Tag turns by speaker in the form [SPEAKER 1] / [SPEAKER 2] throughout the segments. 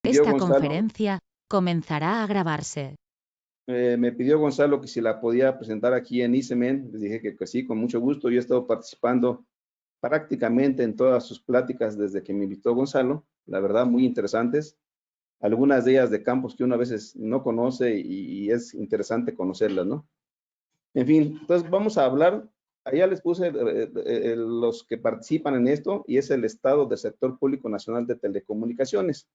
[SPEAKER 1] pidió
[SPEAKER 2] Esta
[SPEAKER 1] Gonzalo,
[SPEAKER 2] conferencia comenzará a grabarse.
[SPEAKER 1] me pidió Gonzalo que si la podía presentar aquí en ICEMEN. Les dije que sí, con mucho gusto. Yo he estado participando prácticamente en todas sus pláticas desde que me invitó Gonzalo, la verdad, muy interesantes. Algunas de ellas de campos que uno a veces no conoce y es interesante conocerlas, ¿no? En fin, entonces vamos a hablar, allá les puse los que participan en esto y es el estado del sector público nacional de telecomunicaciones,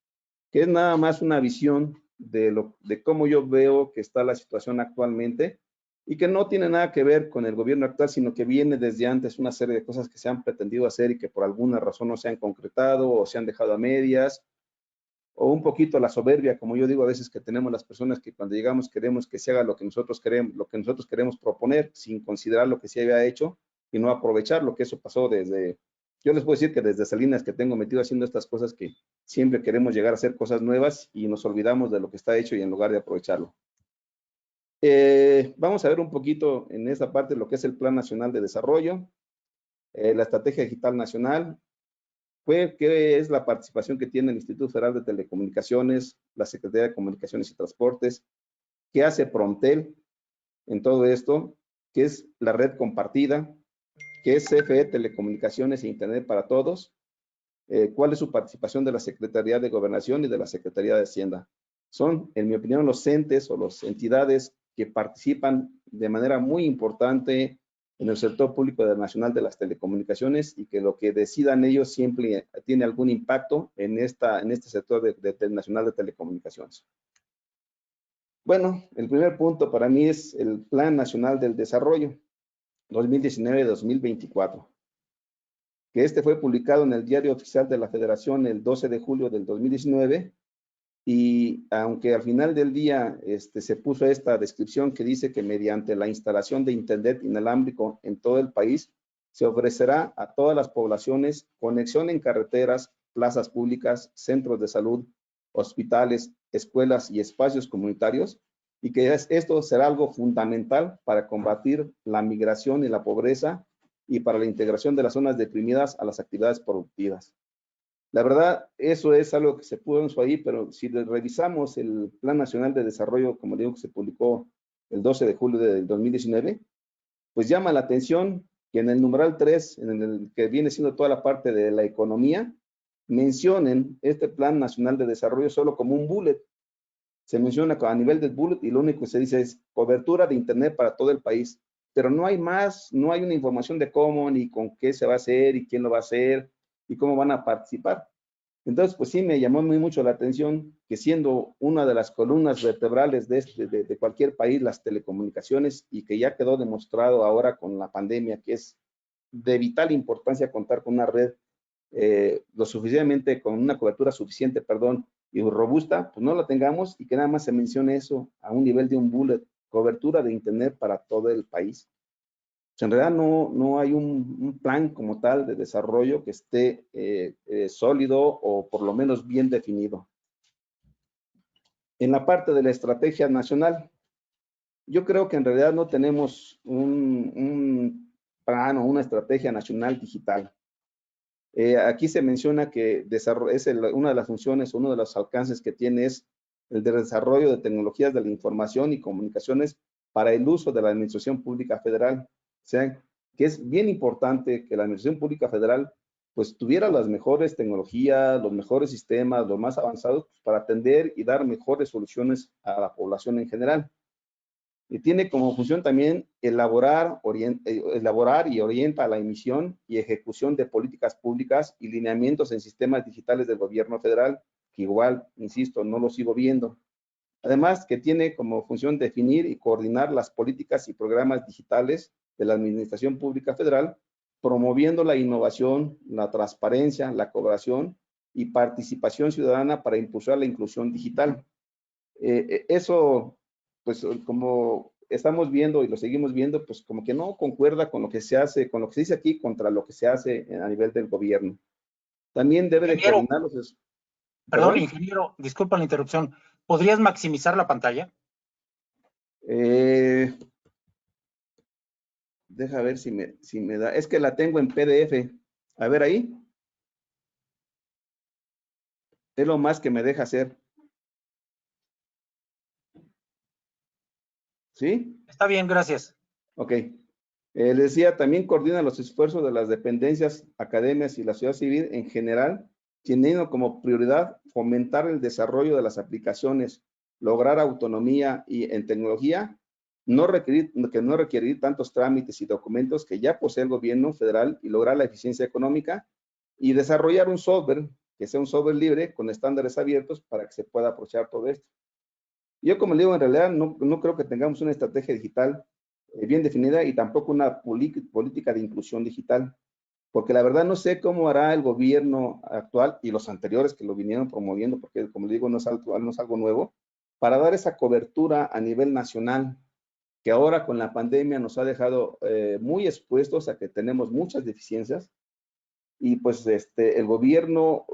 [SPEAKER 1] que es nada más una visión de cómo yo veo que está la situación actualmente y que no tiene nada que ver con el gobierno actual, sino que viene desde antes una serie de cosas que se han pretendido hacer y que por alguna razón no se han concretado o se han dejado a medias, o un poquito la soberbia, como yo digo a veces que tenemos las personas que cuando llegamos queremos que se haga lo que nosotros queremos proponer, sin considerar lo que se había hecho y no aprovechar lo que eso pasó desde, yo les puedo decir que desde Salinas que tengo metido haciendo estas cosas que siempre queremos llegar a hacer cosas nuevas y nos olvidamos de lo que está hecho y en lugar de aprovecharlo. Vamos a ver un poquito en esta parte lo que es el Plan Nacional de Desarrollo, la Estrategia Digital Nacional, qué es la participación que tiene el Instituto Federal de Telecomunicaciones, la Secretaría de Comunicaciones y Transportes, qué hace Prontel en todo esto, qué es la red compartida, qué es CFE Telecomunicaciones e Internet para Todos, cuál es su participación de la Secretaría de Gobernación y de la Secretaría de Hacienda. Son, en mi opinión, los entes o las entidades que participan de manera muy importante en el sector público nacional de las telecomunicaciones y que lo que decidan ellos siempre tiene algún impacto en este sector nacional de telecomunicaciones. Bueno, el primer punto para mí es el Plan Nacional del Desarrollo 2019-2024, que fue publicado en el Diario Oficial de la Federación el 12 de julio del 2019, y aunque al final del día se puso esta descripción que dice que mediante la instalación de Internet inalámbrico en todo el país, se ofrecerá a todas las poblaciones conexión en carreteras, plazas públicas, centros de salud, hospitales, escuelas y espacios comunitarios, y que esto será algo fundamental para combatir la migración y la pobreza y para la integración de las zonas deprimidas a las actividades productivas. La verdad, eso es algo que se puso ahí, pero si revisamos el Plan Nacional de Desarrollo, como digo, que se publicó el 12 de julio del 2019, pues llama la atención que en el numeral 3, en el que viene siendo toda la parte de la economía, mencionen este Plan Nacional de Desarrollo solo como un bullet. Se menciona a nivel del bullet y lo único que se dice es cobertura de Internet para todo el país, pero no hay más, no hay una información de cómo ni con qué se va a hacer y quién lo va a hacer y cómo van a participar. Entonces, pues sí me llamó muy mucho la atención que siendo una de las columnas vertebrales de cualquier país, las telecomunicaciones, y que ya quedó demostrado ahora con la pandemia que es de vital importancia contar con una red lo suficientemente, con una cobertura suficiente, perdón, y robusta, pues no la tengamos y que nada más se mencione eso a un nivel de un bullet, cobertura de Internet para todo el país. Pues en realidad no hay un plan como tal de desarrollo que esté sólido o por lo menos bien definido. En la parte de la estrategia nacional, yo creo que en realidad no tenemos un plan o una estrategia nacional digital. Aquí se menciona que una de las funciones, uno de los alcances que tiene es el de desarrollo de tecnologías de la información y comunicaciones para el uso de la Administración Pública Federal. O sea, que es bien importante que la Administración Pública Federal pues tuviera las mejores tecnologías, los mejores sistemas, los más avanzados pues, para atender y dar mejores soluciones a la población en general. Y tiene como función también elaborar y orienta la emisión y ejecución de políticas públicas y lineamientos en sistemas digitales del gobierno federal, que igual, insisto, no lo sigo viendo. Además, que tiene como función definir y coordinar las políticas y programas digitales de la Administración Pública Federal, promoviendo la innovación, la transparencia, la cooperación y participación ciudadana para impulsar la inclusión digital. Eso, pues como estamos viendo y lo seguimos viendo, pues como que no concuerda con lo que se hace, con lo que se dice aquí contra lo que se hace a nivel del gobierno. También debe de
[SPEAKER 3] Ingeniero,
[SPEAKER 1] coordinar los...
[SPEAKER 3] perdón,
[SPEAKER 1] ¿Perdón?
[SPEAKER 3] ingeniero, disculpa la interrupción. ¿Podrías maximizar la pantalla?
[SPEAKER 1] Deja ver si me da. Es que la tengo en PDF. A ver ahí. Es lo más que me deja hacer. ¿Sí?
[SPEAKER 3] Está bien, gracias.
[SPEAKER 1] Ok. Les decía, también coordina los esfuerzos de las dependencias, academias y la sociedad civil en general, teniendo como prioridad fomentar el desarrollo de las aplicaciones, lograr autonomía y en tecnología, que no requerir tantos trámites y documentos que ya posee el gobierno federal y lograr la eficiencia económica y desarrollar un software que sea un software libre con estándares abiertos para que se pueda aprovechar todo esto. Yo, como le digo, en realidad no creo que tengamos una estrategia digital bien definida y tampoco una política de inclusión digital, porque la verdad no sé cómo hará el gobierno actual y los anteriores que lo vinieron promoviendo, porque como le digo, no es algo nuevo, para dar esa cobertura a nivel nacional, que ahora con la pandemia nos ha dejado muy expuestos a que tenemos muchas deficiencias y pues el gobierno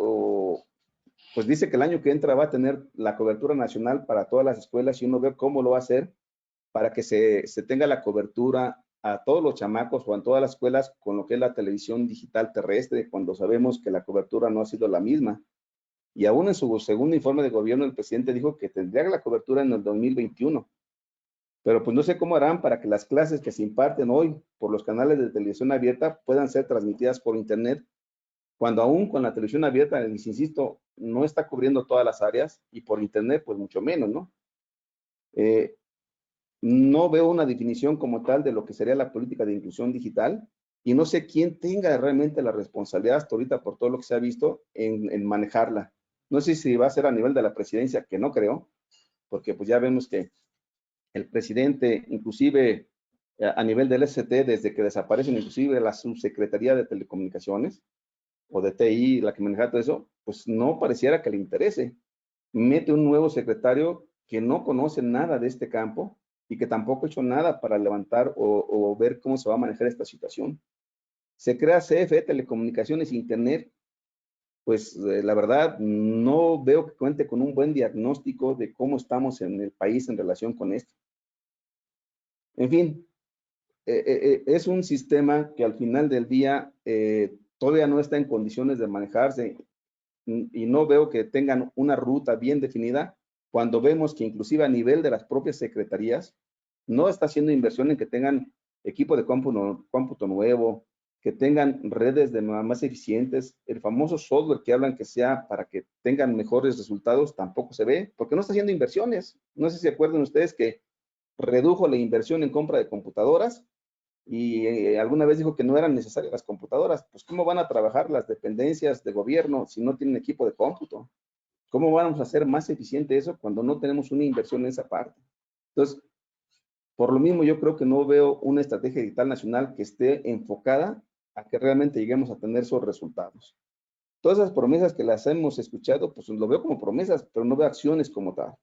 [SPEAKER 1] pues dice que el año que entra va a tener la cobertura nacional para todas las escuelas y uno ve cómo lo va a hacer para que se tenga la cobertura a todos los chamacos o en todas las escuelas con lo que es la televisión digital terrestre, cuando sabemos que la cobertura no ha sido la misma. Y aún en su segundo informe de gobierno, el presidente dijo que tendría la cobertura en el 2021. Pero pues no sé cómo harán para que las clases que se imparten hoy por los canales de televisión abierta puedan ser transmitidas por internet, cuando aún con la televisión abierta, les insisto, no está cubriendo todas las áreas y por internet pues mucho menos, ¿no? No veo una definición como tal de lo que sería la política de inclusión digital y no sé quién tenga realmente la responsabilidad hasta ahorita por todo lo que se ha visto en manejarla. No sé si va a ser a nivel de la presidencia, que no creo, porque pues ya vemos que el presidente, inclusive a nivel del ST, desde que desaparecen inclusive la subsecretaría de telecomunicaciones o de TI, la que maneja todo eso, pues no pareciera que le interese. Mete un nuevo secretario que no conoce nada de este campo y que tampoco ha hecho nada para levantar o ver cómo se va a manejar esta situación. Se crea CFE Telecomunicaciones e Internet, pues la verdad no veo que cuente con un buen diagnóstico de cómo estamos en el país en relación con esto. En fin, es un sistema que al final del día todavía no está en condiciones de manejarse y no veo que tengan una ruta bien definida cuando vemos que inclusive a nivel de las propias secretarías no está haciendo inversión en que tengan equipo de cómputo nuevo, que tengan redes de más eficientes, el famoso software que hablan que sea para que tengan mejores resultados tampoco se ve, porque no está haciendo inversiones. No sé si se acuerdan ustedes que redujo la inversión en compra de computadoras y alguna vez dijo que no eran necesarias las computadoras. Pues, ¿cómo van a trabajar las dependencias de gobierno si no tienen equipo de cómputo? ¿Cómo vamos a hacer más eficiente eso cuando no tenemos una inversión en esa parte? Entonces, por lo mismo, yo creo que no veo una estrategia digital nacional que esté enfocada a que realmente lleguemos a tener esos resultados. Todas esas promesas que las hemos escuchado, pues lo veo como promesas, pero no veo acciones como tal.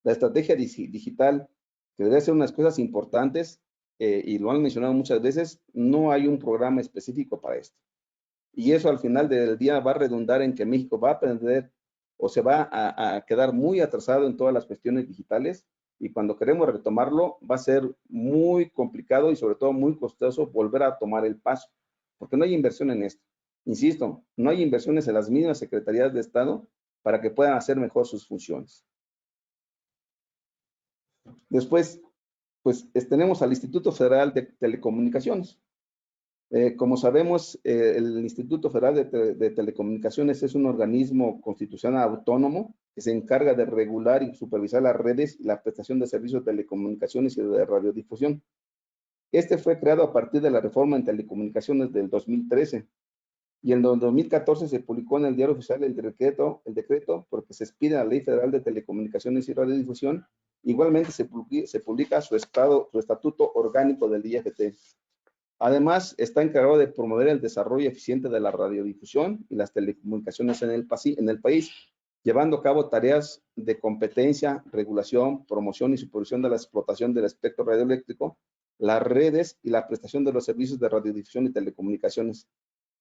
[SPEAKER 1] La estrategia digital, que debe ser unas cosas importantes, y lo han mencionado muchas veces, no hay un programa específico para esto. Y eso al final del día va a redundar en que México va a aprender o se va a quedar muy atrasado en todas las cuestiones digitales y cuando queremos retomarlo va a ser muy complicado y sobre todo muy costoso volver a tomar el paso, porque no hay inversión en esto. Insisto, no hay inversiones en las mismas secretarías de Estado para que puedan hacer mejor sus funciones. Después, pues tenemos al Instituto Federal de Telecomunicaciones. Como sabemos, el Instituto Federal de Telecomunicaciones es un organismo constitucional autónomo que se encarga de regular y supervisar las redes y la prestación de servicios de telecomunicaciones y de radiodifusión. Este fue creado a partir de la reforma en telecomunicaciones del 2013 y en el 2014 se publicó en el Diario Oficial el decreto porque se expide la Ley Federal de Telecomunicaciones y Radiodifusión. Igualmente se publica su estatuto orgánico del IFT. Además, está encargado de promover el desarrollo eficiente de la radiodifusión y las telecomunicaciones en el país, llevando a cabo tareas de competencia, regulación, promoción y supervisión de la explotación del espectro radioeléctrico, las redes y la prestación de los servicios de radiodifusión y telecomunicaciones.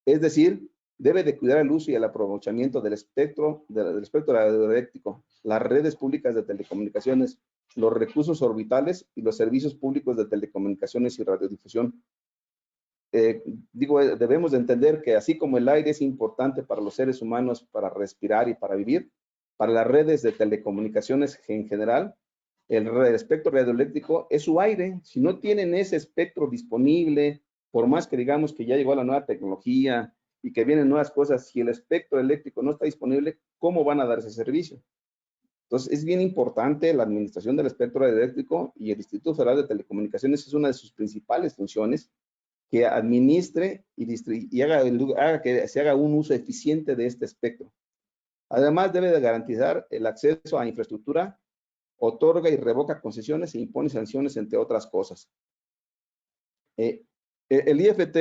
[SPEAKER 1] Es decir, debe de cuidar el uso y el aprovechamiento del espectro radioeléctrico, las redes públicas de telecomunicaciones, los recursos orbitales y los servicios públicos de telecomunicaciones y radiodifusión. debemos de entender que así como el aire es importante para los seres humanos para respirar y para vivir, para las redes de telecomunicaciones en general, el espectro radioeléctrico es su aire. Si no tienen ese espectro disponible, por más que digamos que ya llegó la nueva tecnología y que vienen nuevas cosas, si el espectro eléctrico no está disponible, ¿cómo van a dar ese servicio? Entonces, es bien importante la administración del espectro radioeléctrico, y el Instituto Federal de Telecomunicaciones es una de sus principales funciones, que administre y haga que se haga un uso eficiente de este espectro. Además, debe de garantizar el acceso a infraestructura, otorga y revoca concesiones e impone sanciones, entre otras cosas. El IFT,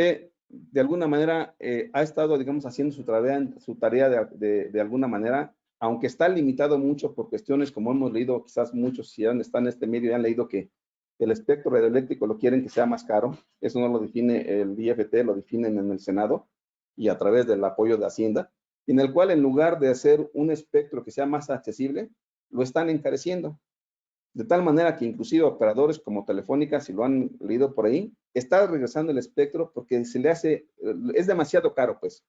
[SPEAKER 1] de alguna manera, ha estado, digamos, haciendo su tarea de alguna manera, aunque está limitado mucho por cuestiones, como hemos leído, quizás muchos, si están en este medio, ya han leído que el espectro radioeléctrico lo quieren que sea más caro. Eso no lo define el IFT, lo definen en el Senado y a través del apoyo de Hacienda, en el cual, en lugar de hacer un espectro que sea más accesible, lo están encareciendo. De tal manera que inclusive operadores como Telefónica, si lo han leído por ahí, está regresando el espectro porque se le hace, es demasiado caro, pues.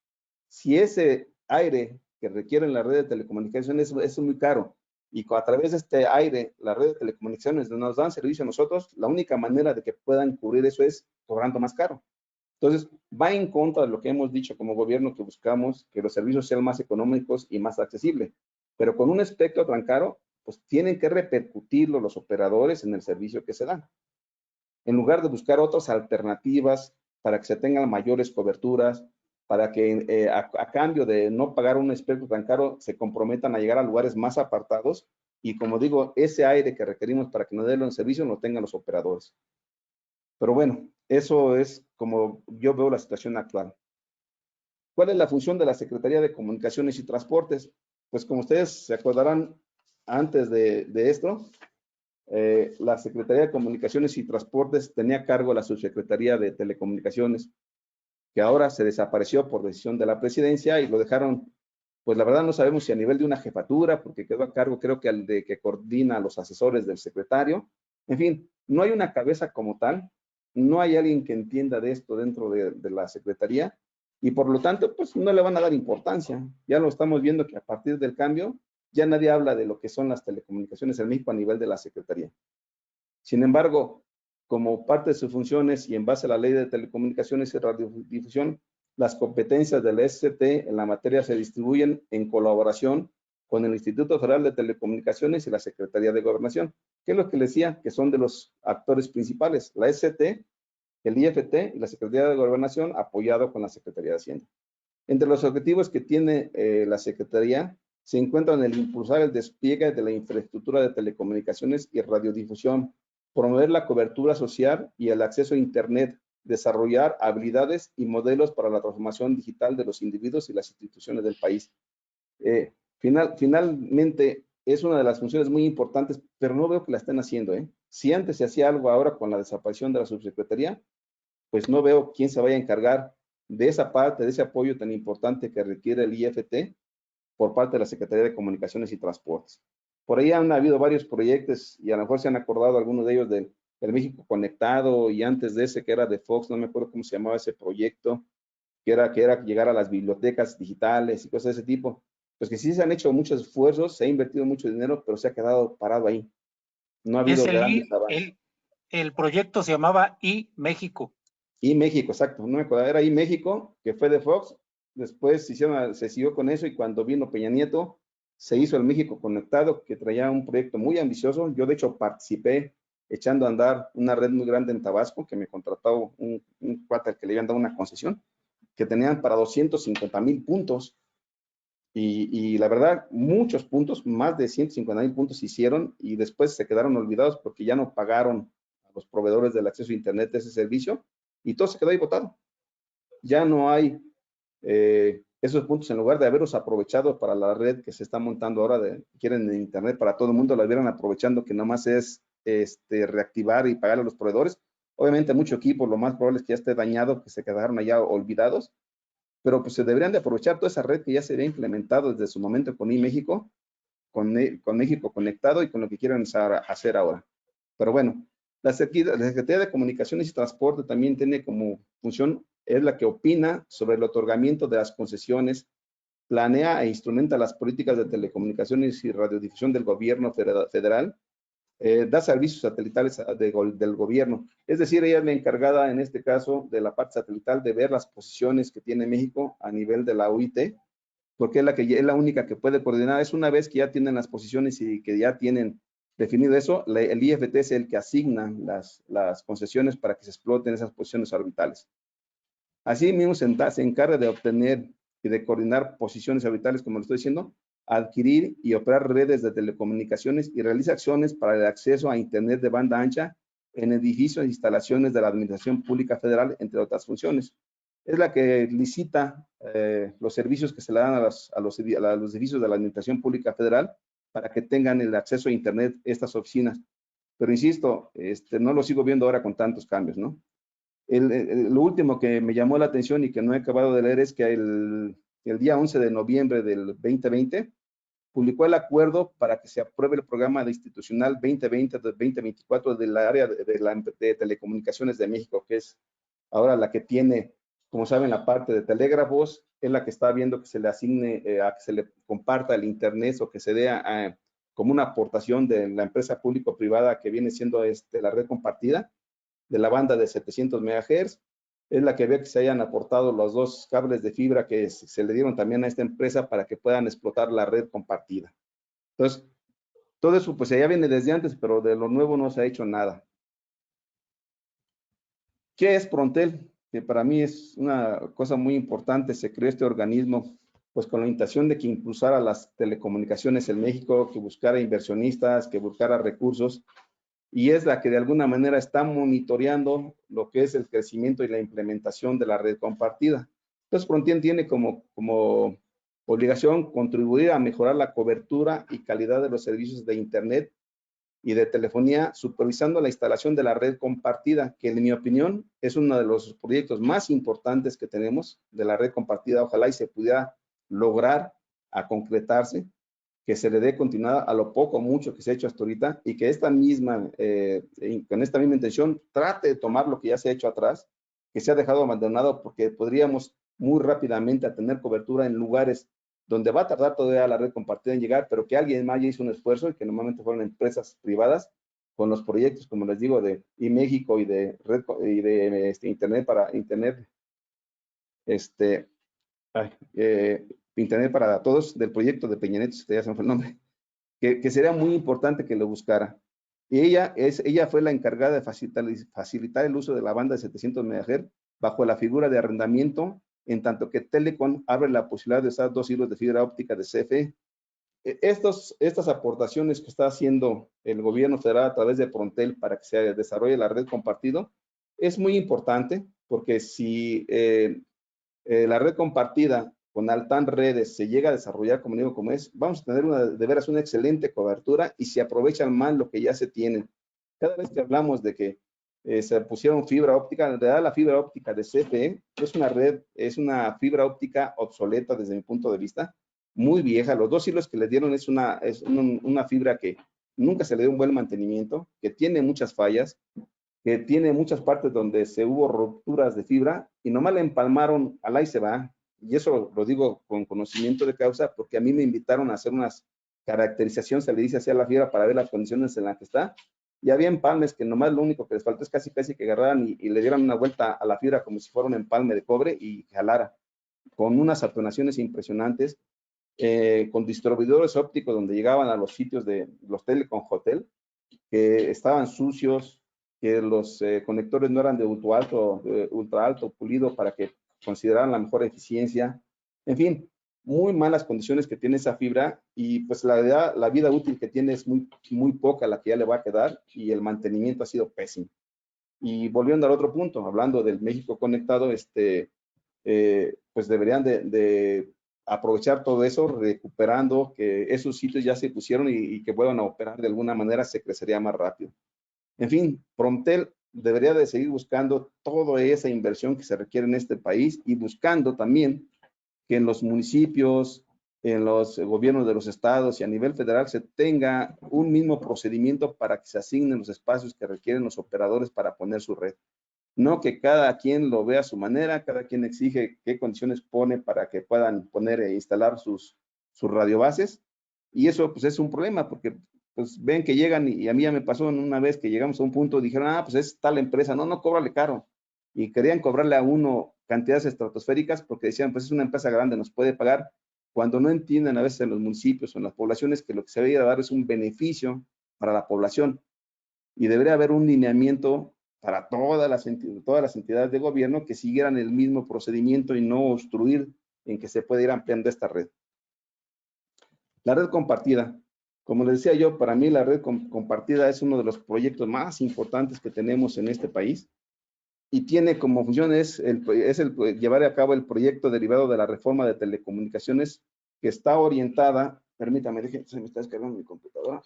[SPEAKER 1] Si ese aire que requieren la red de telecomunicaciones es muy caro, y a través de este aire, la red de telecomunicaciones nos dan servicio a nosotros, la única manera de que puedan cubrir eso es cobrando más caro. Entonces, va en contra de lo que hemos dicho como gobierno, que buscamos que los servicios sean más económicos y más accesibles. Pero con un espectro tan caro, pues tienen que repercutirlo los operadores en el servicio que se dan. En lugar de buscar otras alternativas para que se tengan mayores coberturas, para que a cambio de no pagar un espectro tan caro, se comprometan a llegar a lugares más apartados, y, como digo, ese aire que requerimos para que nos den el servicio lo tengan los operadores. Pero bueno, eso es como yo veo la situación actual. ¿Cuál es la función de la Secretaría de Comunicaciones y Transportes? Pues, como ustedes se acordarán, antes de esto, la Secretaría de Comunicaciones y Transportes tenía a cargo la Subsecretaría de Telecomunicaciones, que ahora se desapareció por decisión de la presidencia y lo dejaron, pues la verdad no sabemos si a nivel de una jefatura, porque quedó a cargo, creo que al de que coordina a los asesores del secretario. En fin, no hay una cabeza como tal, no hay alguien que entienda de esto dentro de la Secretaría, y por lo tanto, pues no le van a dar importancia. Ya lo estamos viendo que a partir del cambio, ya nadie habla de lo que son las telecomunicaciones en México a nivel de la Secretaría. Sin embargo, como parte de sus funciones y en base a la Ley de Telecomunicaciones y Radiodifusión, las competencias del SCT en la materia se distribuyen en colaboración con el Instituto Federal de Telecomunicaciones y la Secretaría de Gobernación, que es lo que les decía, que son de los actores principales, la SCT, el IFT y la Secretaría de Gobernación, apoyado con la Secretaría de Hacienda. Entre los objetivos que tiene la Secretaría se encuentran el impulsar el despliegue de la infraestructura de telecomunicaciones y radiodifusión, promover la cobertura social y el acceso a Internet, desarrollar habilidades y modelos para la transformación digital de los individuos y las instituciones del país. Finalmente, es una de las funciones muy importantes, pero no veo que la estén haciendo. Si antes se hacía algo, ahora con la desaparición de la subsecretaría, pues no veo quién se vaya a encargar de esa parte, de ese apoyo tan importante que requiere el IFT por parte de la Secretaría de Comunicaciones y Transportes. Por ahí han habido varios proyectos, y a lo mejor se han acordado algunos de ellos del México Conectado, y antes de ese que era de Fox, no me acuerdo cómo se llamaba ese proyecto, que era llegar a las bibliotecas digitales y cosas de ese tipo. Pues que sí se han hecho muchos esfuerzos, se ha invertido mucho dinero, pero se ha quedado parado ahí. No ha habido grandes avances.
[SPEAKER 3] El proyecto se llamaba iMéxico.
[SPEAKER 1] iMéxico, exacto, no me acuerdo, era iMéxico, que fue de Fox. Después se siguió con eso, y cuando vino Peña Nieto, se hizo el México Conectado, que traía un proyecto muy ambicioso. Yo, de hecho, participé echando a andar una red muy grande en Tabasco, que me contrató un cuate al que le habían dado una concesión, que tenían para 250,000 puntos. Y la verdad, muchos puntos, más de 150,000 puntos se hicieron, y después se quedaron olvidados porque ya no pagaron a los proveedores del acceso a Internet de ese servicio, y todo se quedó ahí botado. Ya no hay esos puntos. En lugar de haberlos aprovechado para la red que se está montando ahora, quieren en Internet para todo el mundo, la vieran aprovechando, que nomás es reactivar y pagar a los proveedores. Obviamente mucho equipo, lo más probable es que ya esté dañado, que se quedaron allá olvidados, pero pues se deberían de aprovechar toda esa red que ya se había implementado desde su momento con iMéxico, con México Conectado, y con lo que quieren hacer ahora. Pero bueno, la Secretaría de Comunicaciones y Transporte también tiene como función es la que opina sobre el otorgamiento de las concesiones, planea e instrumenta las políticas de telecomunicaciones y radiodifusión del gobierno federal, da servicios satelitales del gobierno. Es decir, ella es la encargada en este caso de la parte satelital de ver las posiciones que tiene México a nivel de la OIT, porque es la única que puede coordinar. Es una vez que ya tienen las posiciones y que ya tienen definido eso, el IFT es el que asigna las concesiones para que se exploten esas posiciones orbitales. Así mismo se encarga de obtener y de coordinar posiciones orbitales, como lo estoy diciendo, adquirir y operar redes de telecomunicaciones y realiza acciones para el acceso a Internet de banda ancha en edificios e instalaciones de la Administración Pública Federal, entre otras funciones. Es la que licita los servicios que se le dan a los edificios de la Administración Pública Federal para que tengan el acceso a Internet estas oficinas. Pero insisto, no lo sigo viendo ahora con tantos cambios, ¿no? Lo último que me llamó la atención y que no he acabado de leer es que el día 11 de noviembre del 2020 publicó el acuerdo para que se apruebe el programa de institucional 2020-2024 del área de telecomunicaciones de México, que es ahora la que tiene, como saben, la parte de telégrafos, es la que está viendo que se le asigne, a que se le comparta el internet o que se dé como una aportación de la empresa público-privada que viene siendo la red compartida de la banda de 700 MHz, es la que ve que se hayan aportado los 2 cables de fibra que se le dieron también a esta empresa para que puedan explotar la red compartida. Entonces, todo eso pues ya viene desde antes, pero de lo nuevo no se ha hecho nada. ¿Qué es Prontel? Que para mí es una cosa muy importante. Se creó este organismo pues con la intención de que impulsara las telecomunicaciones en México, que buscara inversionistas, que buscara recursos, y es la que de alguna manera está monitoreando lo que es el crecimiento y la implementación de la red compartida. Entonces, Frontier tiene como obligación contribuir a mejorar la cobertura y calidad de los servicios de Internet y de telefonía, supervisando la instalación de la red compartida, que en mi opinión es uno de los proyectos más importantes que tenemos de la red compartida. Ojalá y se pudiera lograr a concretarse, que se le dé continuidad a lo poco o mucho que se ha hecho hasta ahorita y que con esta misma intención trate de tomar lo que ya se ha hecho atrás, que se ha dejado abandonado, porque podríamos muy rápidamente tener cobertura en lugares donde va a tardar todavía la red compartida en llegar, pero que alguien más ya hizo un esfuerzo y que normalmente fueron empresas privadas con los proyectos, como les digo, de iMéxico y de red y de Internet para Internet, Internet para todos, del proyecto de Peña Nieto, ya se me fue el nombre, que sería muy importante que lo buscara. Y ella fue la encargada de facilitar el uso de la banda de 700 MHz bajo la figura de arrendamiento, en tanto que Telecom abre la posibilidad de usar 2 hilos de fibra óptica de CFE. Estas aportaciones que está haciendo el gobierno federal a través de Prontel para que se desarrolle la red compartido es muy importante, porque si la red compartida con Altán Redes se llega a desarrollar como digo, como es, vamos a tener de veras una excelente cobertura y se aprovechan más lo que ya se tiene. Cada vez que hablamos de que se pusieron fibra óptica, en realidad la fibra óptica de CFE es una fibra óptica obsoleta desde mi punto de vista, muy vieja. Los 2 hilos que le dieron es una fibra que nunca se le dio un buen mantenimiento, que tiene muchas fallas, que tiene muchas partes donde se hubo rupturas de fibra y nomás la empalmaron, al ahí se va. Y eso lo digo con conocimiento de causa, porque a mí me invitaron a hacer unas caracterizaciones, se le dice así a la fibra para ver las condiciones en las que está. Y había empalmes que nomás lo único que les faltó es casi que agarraran y le dieran una vuelta a la fibra como si fuera un empalme de cobre y jalara, con unas atonaciones impresionantes, con distribuidores ópticos donde llegaban a los sitios de los Telecom Hotel, que estaban sucios, que los conectores no eran de ultra alto pulido para que consideraran la mejor eficiencia. En fin, muy malas condiciones que tiene esa fibra y pues la vida útil que tiene es muy poca la que ya le va a quedar y el mantenimiento ha sido pésimo. Y volviendo al otro punto, hablando del México conectado, pues deberían de aprovechar todo eso, recuperando que esos sitios ya se pusieron y que vuelvan a operar de alguna manera, se crecería más rápido. En fin, Prontel debería de seguir buscando toda esa inversión que se requiere en este país y buscando también que en los municipios, en los gobiernos de los estados y a nivel federal se tenga un mismo procedimiento para que se asignen los espacios que requieren los operadores para poner su red. no que cada quien lo vea a su manera, cada quien exige qué condiciones pone para que puedan poner e instalar sus radiobases, y eso pues es un problema, porque pues ven que llegan, y a mí ya me pasó en una vez que llegamos a un punto, dijeron, pues es tal empresa, no, cóbrale caro, y querían cobrarle a uno cantidades estratosféricas porque decían, pues es una empresa grande, nos puede pagar, cuando no entienden a veces en los municipios o en las poblaciones que lo que se debería dar es un beneficio para la población, y debería haber un lineamiento para todas las entidades de gobierno que siguieran el mismo procedimiento y no obstruir en que se puede ir ampliando esta red. La red compartida. Como les decía yo, para mí la red compartida es uno de los proyectos más importantes que tenemos en este país, y tiene como función llevar a cabo el proyecto derivado de la reforma de telecomunicaciones, que está orientada, permítame, se me está descargando mi computadora,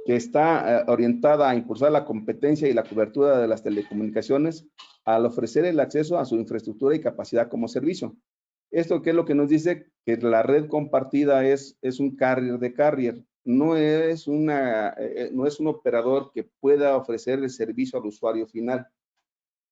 [SPEAKER 1] que está orientada a impulsar la competencia y la cobertura de las telecomunicaciones al ofrecer el acceso a su infraestructura y capacidad como servicio. ¿Esto qué es lo que nos dice? Que la red compartida es un carrier de carrier, no es un operador que pueda ofrecer el servicio al usuario final.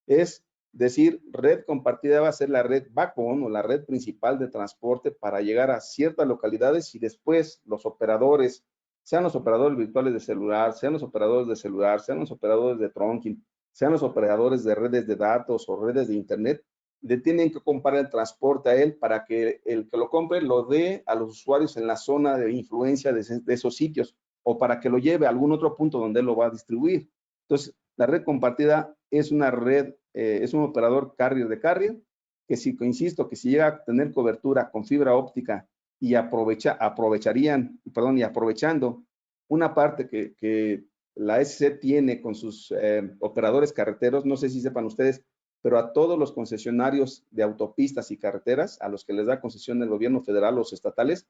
[SPEAKER 1] Es decir, red compartida va a ser la red backbone o la red principal de transporte para llegar a ciertas localidades, y después los operadores, sean los operadores virtuales de celular, sean los operadores de celular, sean los operadores de trunking, sean los operadores de redes de datos o redes de internet, le tienen que comprar el transporte a él para que el que lo compre lo dé a los usuarios en la zona de influencia de esos sitios, o para que lo lleve a algún otro punto donde él lo va a distribuir. Entonces, la red compartida es una red, es un operador carrier de carrier, que si, insisto, que si llega a tener cobertura con fibra óptica y aprovechando una parte que la SC tiene con sus operadores carreteros, no sé si sepan ustedes, pero a todos los concesionarios de autopistas y carreteras, a los que les da concesión el gobierno federal o los estatales,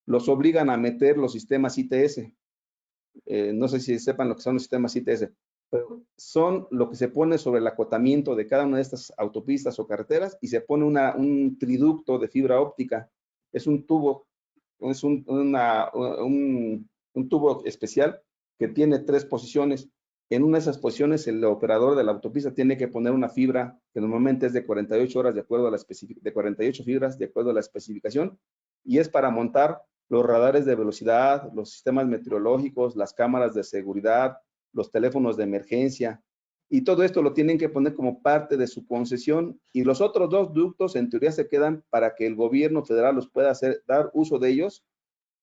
[SPEAKER 1] los obligan a meter los sistemas ITS. No sé si sepan lo que son los sistemas ITS, pero son lo que se pone sobre el acotamiento de cada una de estas autopistas o carreteras, y se pone un triducto de fibra óptica. Es un tubo, es un tubo especial que tiene 3 posiciones. En una de esas posiciones, el operador de la autopista tiene que poner una fibra que normalmente es de 48 horas de acuerdo a de 48 fibras de acuerdo a la especificación, y es para montar los radares de velocidad, los sistemas meteorológicos, las cámaras de seguridad, los teléfonos de emergencia, y todo esto lo tienen que poner como parte de su concesión, y los otros 2 ductos en teoría se quedan para que el gobierno federal los pueda dar uso de ellos,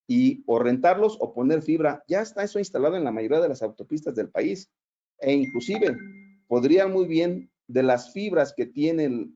[SPEAKER 1] y o rentarlos o poner fibra. Ya está eso instalado en la mayoría de las autopistas del país, e inclusive podría muy bien, de las fibras que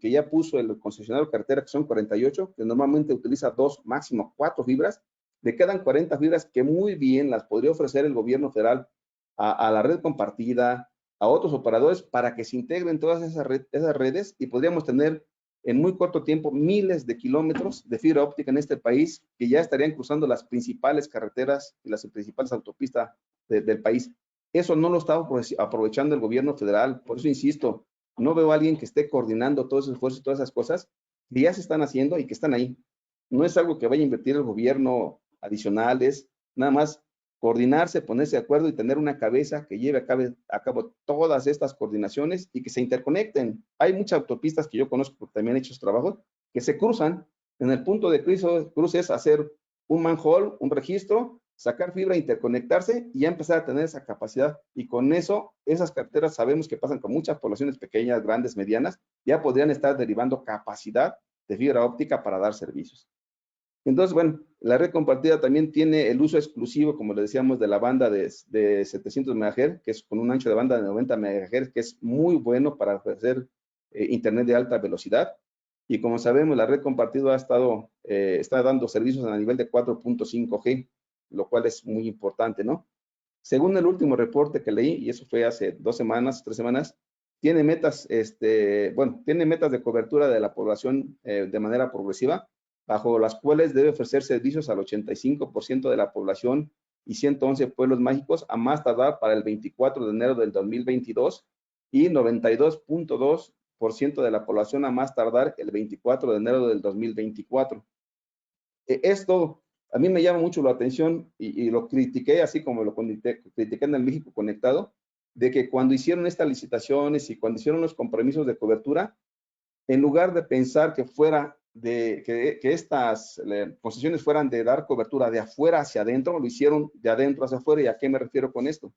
[SPEAKER 1] ya puso el concesionario de carretera, que son 48, que normalmente utiliza 2, máximo 4 fibras, le quedan 40 fibras que muy bien las podría ofrecer el gobierno federal a la red compartida, a otros operadores, para que se integren todas esas redes, y podríamos tener en muy corto tiempo miles de kilómetros de fibra óptica en este país, que ya estarían cruzando las principales carreteras y las principales autopistas del país. Eso no lo está aprovechando el gobierno federal. Por eso insisto, no veo a alguien que esté coordinando todos esos esfuerzos y todas esas cosas que ya se están haciendo y que están ahí. No es algo que vaya a invertir el gobierno adicionales, nada más coordinarse, ponerse de acuerdo y tener una cabeza que lleve a cabo todas estas coordinaciones y que se interconecten. Hay muchas autopistas que yo conozco, porque también he hecho trabajos, que se cruzan. En el punto de cruce es hacer un manhole, un registro, sacar fibra, interconectarse y ya empezar a tener esa capacidad. Y con eso, esas carreteras sabemos que pasan con muchas poblaciones pequeñas, grandes, medianas, ya podrían estar derivando capacidad de fibra óptica para dar servicios. Entonces, bueno, la red compartida también tiene el uso exclusivo, como le decíamos, de la banda de 700 MHz, que es con un ancho de banda de 90 MHz, que es muy bueno para ofrecer internet de alta velocidad. Y como sabemos, la red compartida está dando servicios a nivel de 4.5G, lo cual es muy importante, ¿no? Según el último reporte que leí, y eso fue hace 2 semanas, 3 semanas, tiene metas, tiene metas de cobertura de la población de manera progresiva, bajo las cuales debe ofrecer servicios al 85% de la población y 111 pueblos mágicos a más tardar para el 24 de enero del 2022, y 92.2% de la población a más tardar el 24 de enero del 2024. Esto a mí me llama mucho la atención, y lo critiqué, así como lo critiqué en el México Conectado, de que cuando hicieron estas licitaciones y cuando hicieron los compromisos de cobertura, en lugar de pensar que fuera que estas concesiones fueran de dar cobertura de afuera hacia adentro, lo hicieron de adentro hacia afuera. ¿Y a qué me refiero con esto?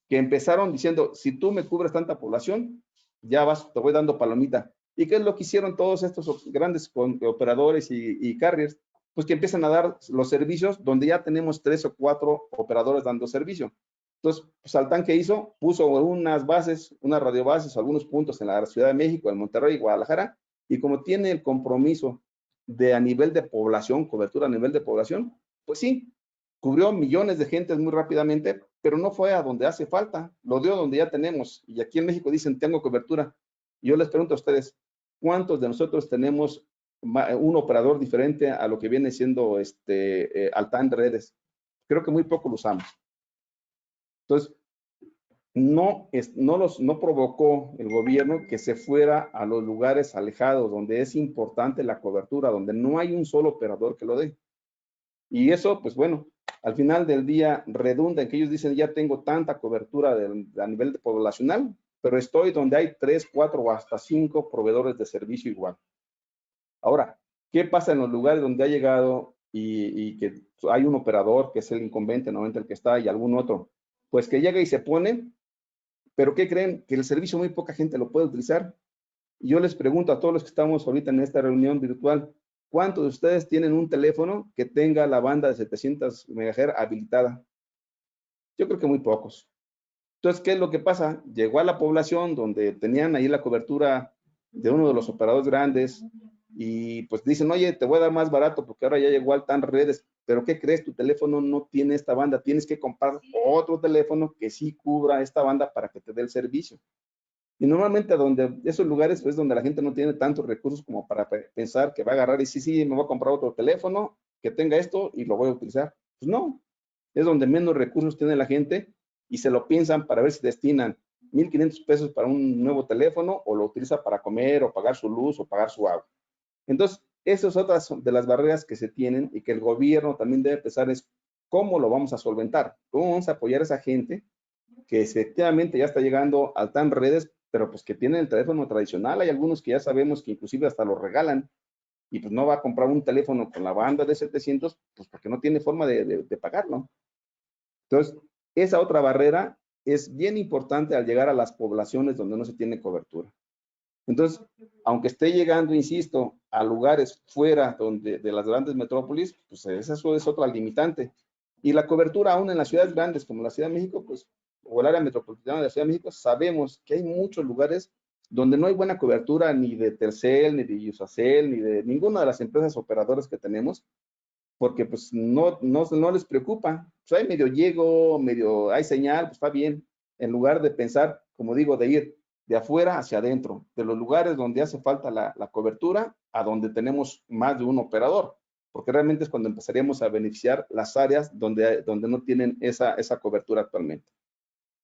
[SPEAKER 1] Que empezaron diciendo, si tú me cubres tanta población, ya vas, te voy dando palomita. ¿Y qué es lo que hicieron todos estos grandes operadores y carriers? Pues que empiezan a dar los servicios donde ya tenemos 3 o 4 operadores dando servicio. Entonces, pues, Altán, ¿qué hizo? Puso unas bases, unas radiobases, algunos puntos en la Ciudad de México, en Monterrey y Guadalajara, y como tiene el compromiso de a nivel de población, cobertura a nivel de población, pues sí, cubrió millones de gentes muy rápidamente, pero no fue a donde hace falta, lo dio donde ya tenemos. Y aquí en México dicen, tengo cobertura. Y yo les pregunto a ustedes, ¿cuántos de nosotros tenemos un operador diferente a lo que viene siendo Altán Redes? Creo que muy poco lo usamos. Entonces, no provocó el gobierno que se fuera a los lugares alejados, donde es importante la cobertura, donde no hay un solo operador que lo dé. Y eso, pues bueno, al final del día redunda en que ellos dicen, ya tengo tanta cobertura a nivel poblacional, pero estoy donde hay 3, 4 o hasta 5 proveedores de servicio igual. Ahora, ¿qué pasa en los lugares donde ha llegado y que hay un operador que es el incumbente, normalmente el que está, y algún otro? Pues que llega y se pone, pero ¿qué creen? Que el servicio muy poca gente lo puede utilizar. Y yo les pregunto a todos los que estamos ahorita en esta reunión virtual, ¿cuántos de ustedes tienen un teléfono que tenga la banda de 700 MHz habilitada? Yo creo que muy pocos. Entonces, ¿qué es lo que pasa? Llegó a la población donde tenían ahí la cobertura de uno de los operadores grandes y pues dicen, oye, te voy a dar más barato porque ahora ya llegó Altán Redes, pero ¿qué crees? Tu teléfono no tiene esta banda, tienes que comprar otro teléfono que sí cubra esta banda para que te dé el servicio. Y normalmente donde esos lugares es donde la gente no tiene tantos recursos como para pensar que va a agarrar y sí, me voy a comprar otro teléfono que tenga esto y lo voy a utilizar. Pues no, es donde menos recursos tiene la gente y se lo piensan para ver si destinan 1,500 pesos para un nuevo teléfono o lo utiliza para comer o pagar su luz o pagar su agua. Entonces, esas otras de las barreras que se tienen y que el gobierno también debe pensar es cómo lo vamos a solventar, cómo vamos a apoyar a esa gente que efectivamente ya está llegando a Altán Redes, pero pues que tienen el teléfono tradicional. Hay algunos que ya sabemos que inclusive hasta lo regalan y pues no va a comprar un teléfono con la banda de 700, pues porque no tiene forma de pagarlo. Entonces, esa otra barrera es bien importante al llegar a las poblaciones donde no se tiene cobertura. Entonces, aunque esté llegando, insisto, a lugares fuera de las grandes metrópolis, pues eso es otra limitante. Y la cobertura aún en las ciudades grandes como la Ciudad de México, pues, o el área metropolitana de la Ciudad de México, sabemos que hay muchos lugares donde no hay buena cobertura ni de Telcel, ni de Iusacell, ni de ninguna de las empresas operadoras que tenemos, porque pues no les preocupa. Pues hay medio llego, medio hay señal, pues está bien, en lugar de pensar, como digo, de ir de afuera hacia adentro, de los lugares donde hace falta la cobertura a donde tenemos más de un operador, porque realmente es cuando empezaríamos a beneficiar las áreas donde no tienen esa cobertura actualmente.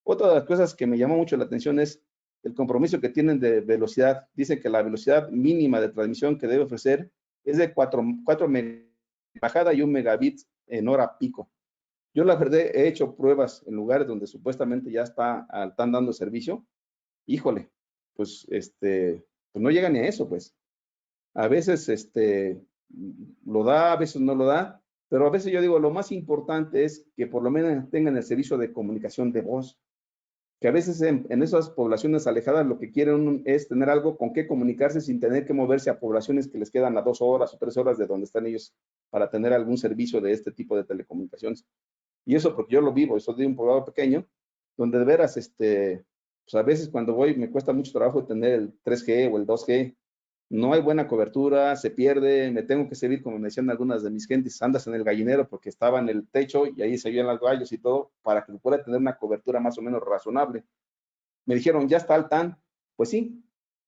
[SPEAKER 1] Otra de las cosas que me llamó mucho la atención es el compromiso que tienen de velocidad. Dicen que la velocidad mínima de transmisión que debe ofrecer es de 4 bajada y 1 megabit en hora pico. Yo la verdad he hecho pruebas en lugares donde supuestamente ya están dando servicio. Híjole, pues pues no llega ni a eso, pues. A veces lo da, a veces no lo da, pero a veces yo digo, lo más importante es que por lo menos tengan el servicio de comunicación de voz, que a veces en esas poblaciones alejadas lo que quieren es tener algo con qué comunicarse sin tener que moverse a poblaciones que les quedan a 2 horas o 3 horas de donde están ellos para tener algún servicio de este tipo de telecomunicaciones. Y eso porque yo lo vivo, soy de un poblado pequeño, donde de veras, pues a veces cuando voy me cuesta mucho trabajo tener el 3G o el 2G, no hay buena cobertura, se pierde, me tengo que servir, como me decían algunas de mis gentes, andas en el gallinero porque estaba en el techo y ahí se oían los gallos y todo, para que pueda tener una cobertura más o menos razonable. Me dijeron, ya está Altán, pues sí,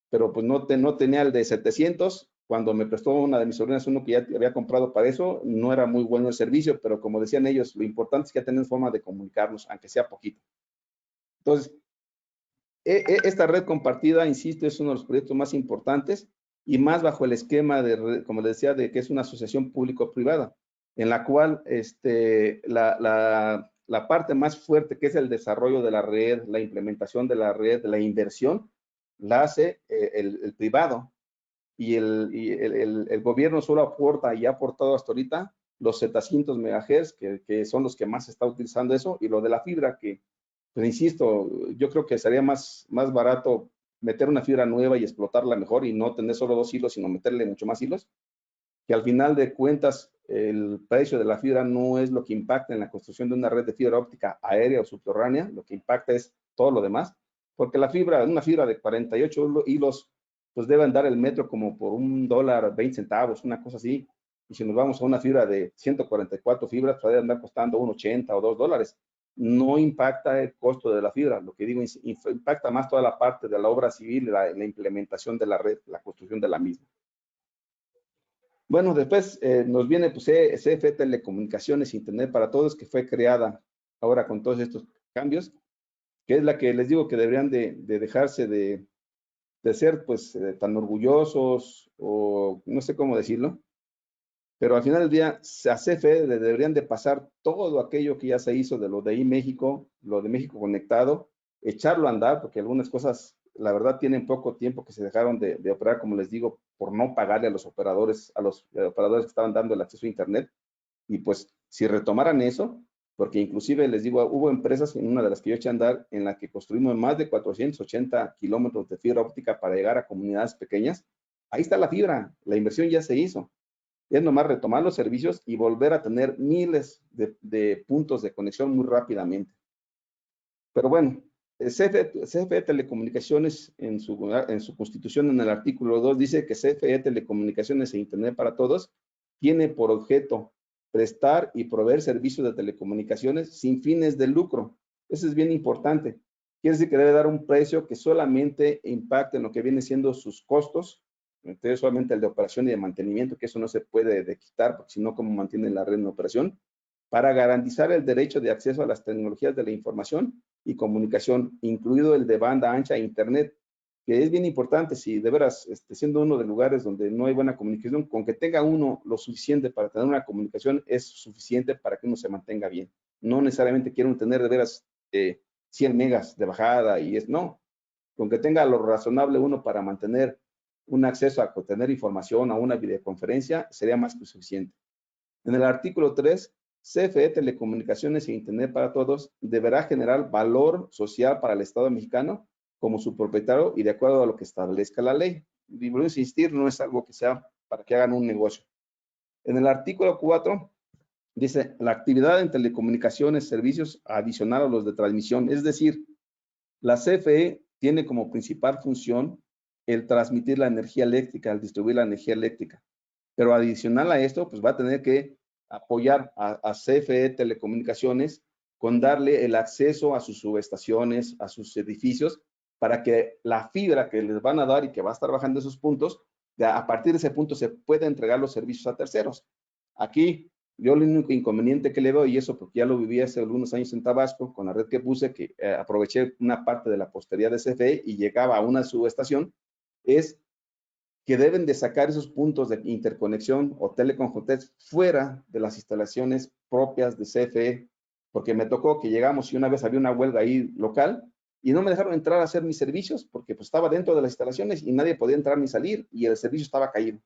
[SPEAKER 1] pero pues no tenía el de 700, cuando me prestó una de mis sobrinas uno que ya había comprado para eso, no era muy bueno el servicio, pero como decían ellos, lo importante es que ya tenemos forma de comunicarnos, aunque sea poquito. Entonces, esta red compartida, insisto, es uno de los proyectos más importantes y más bajo el esquema de, como les decía, de que es una asociación público-privada, en la cual la parte más fuerte, que es el desarrollo de la red, la implementación de la red, la inversión, la hace el privado. Y el gobierno solo aporta y ha aportado hasta ahorita los 700 MHz, que son los que más se está utilizando eso, y lo de la fibra, que, pues insisto, yo creo que sería más barato meter una fibra nueva y explotarla mejor y no tener solo 2 hilos, sino meterle mucho más hilos, que al final de cuentas el precio de la fibra no es lo que impacta en la construcción de una red de fibra óptica aérea o subterránea, lo que impacta es todo lo demás, porque la fibra, una fibra de 48 hilos, pues debe andar el metro como por $1.20, una cosa así, y si nos vamos a una fibra de 144 fibras, puede andar costando $1.80 o $2. No impacta el costo de la fibra, lo que digo, impacta más toda la parte de la obra civil, la implementación de la red, la construcción de la misma. Bueno, después nos viene pues, CFE Telecomunicaciones Internet para Todos, que fue creada ahora con todos estos cambios, que es la que les digo que deberían de dejarse de ser pues tan orgullosos o no sé cómo decirlo, pero al final del día a CFE le deberían de pasar todo aquello que ya se hizo de lo de iMéxico, lo de México Conectado, echarlo a andar, porque algunas cosas, la verdad, tienen poco tiempo que se dejaron de operar, como les digo, por no pagarle a los operadores que estaban dando el acceso a Internet. Y pues, si retomaran eso, porque inclusive les digo, hubo empresas, en una de las que yo eché a andar, en la que construimos más de 480 kilómetros de fibra óptica para llegar a comunidades pequeñas. Ahí está la fibra, la inversión ya se hizo. Es nomás retomar los servicios y volver a tener miles de puntos de conexión muy rápidamente. Pero bueno, CFE Telecomunicaciones en su constitución, en el artículo 2, dice que CFE Telecomunicaciones e Internet para Todos tiene por objeto prestar y proveer servicios de telecomunicaciones sin fines de lucro. Eso es bien importante. Quiere decir que debe dar un precio que solamente impacte en lo que viene siendo sus costos, entonces solamente el de operación y de mantenimiento, que eso no se puede quitar, porque si no, ¿cómo mantienen la red en operación? Para garantizar el derecho de acceso a las tecnologías de la información y comunicación, incluido el de banda ancha e Internet, que es bien importante. Si de veras, siendo uno de lugares donde no hay buena comunicación, con que tenga uno lo suficiente para tener una comunicación, es suficiente para que uno se mantenga bien. No necesariamente quieren tener de veras 100 megas de bajada y no. Con que tenga lo razonable uno para mantener un acceso a obtener información a una videoconferencia, sería más que suficiente. En el artículo 3, CFE Telecomunicaciones e Internet para Todos deberá generar valor social para el Estado mexicano como su propietario y de acuerdo a lo que establezca la ley. Y voy a insistir, no es algo que sea para que hagan un negocio. En el artículo 4 dice, la actividad en telecomunicaciones, servicios adicional a los de transmisión, es decir, la CFE tiene como principal función el transmitir la energía eléctrica, el distribuir la energía eléctrica. Pero adicional a esto, pues va a tener que apoyar a CFE Telecomunicaciones con darle el acceso a sus subestaciones, a sus edificios, para que la fibra que les van a dar y que va a estar bajando esos puntos, a partir de ese punto se puede entregar los servicios a terceros. Aquí, yo el único inconveniente que le veo, y eso porque ya lo viví hace algunos años en Tabasco, con la red que puse, que aproveché una parte de la postería de CFE y llegaba a una subestación, es que deben de sacar esos puntos de interconexión o teleconjuntes fuera de las instalaciones propias de CFE, porque me tocó que llegamos y una vez había una huelga ahí local y no me dejaron entrar a hacer mis servicios porque pues, estaba dentro de las instalaciones y nadie podía entrar ni salir y el servicio estaba caído.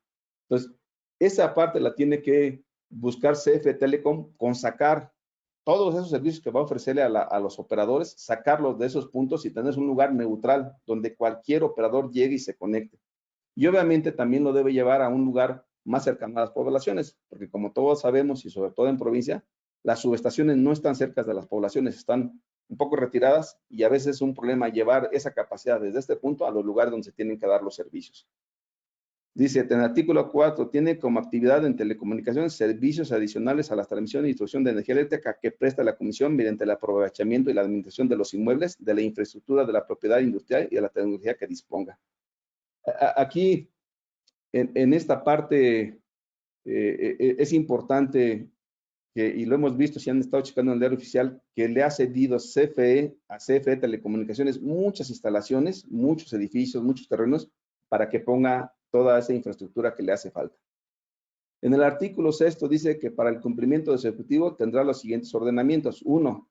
[SPEAKER 1] Entonces, esa parte la tiene que buscar CFE Telecom con sacar todos esos servicios que va a ofrecerle a los operadores, sacarlos de esos puntos y tener un lugar neutral donde cualquier operador llegue y se conecte. Y obviamente también lo debe llevar a un lugar más cercano a las poblaciones, porque como todos sabemos, y sobre todo en provincia, las subestaciones no están cerca de las poblaciones, están un poco retiradas y a veces es un problema llevar esa capacidad desde este punto a los lugares donde se tienen que dar los servicios. Dice, en el artículo 4, tiene como actividad en telecomunicaciones servicios adicionales a la transmisión y distribución de energía eléctrica que presta la Comisión mediante el aprovechamiento y la administración de los inmuebles, de la infraestructura de la propiedad industrial y de la tecnología que disponga. Aquí, en esta parte, es importante, y lo hemos visto, si han estado checando en el diario oficial, que le ha cedido CFE a CFE Telecomunicaciones muchas instalaciones, muchos edificios, muchos terrenos, para que ponga toda esa infraestructura que le hace falta. En el artículo 6 dice que para el cumplimiento de su objetivo tendrá los siguientes ordenamientos. 1.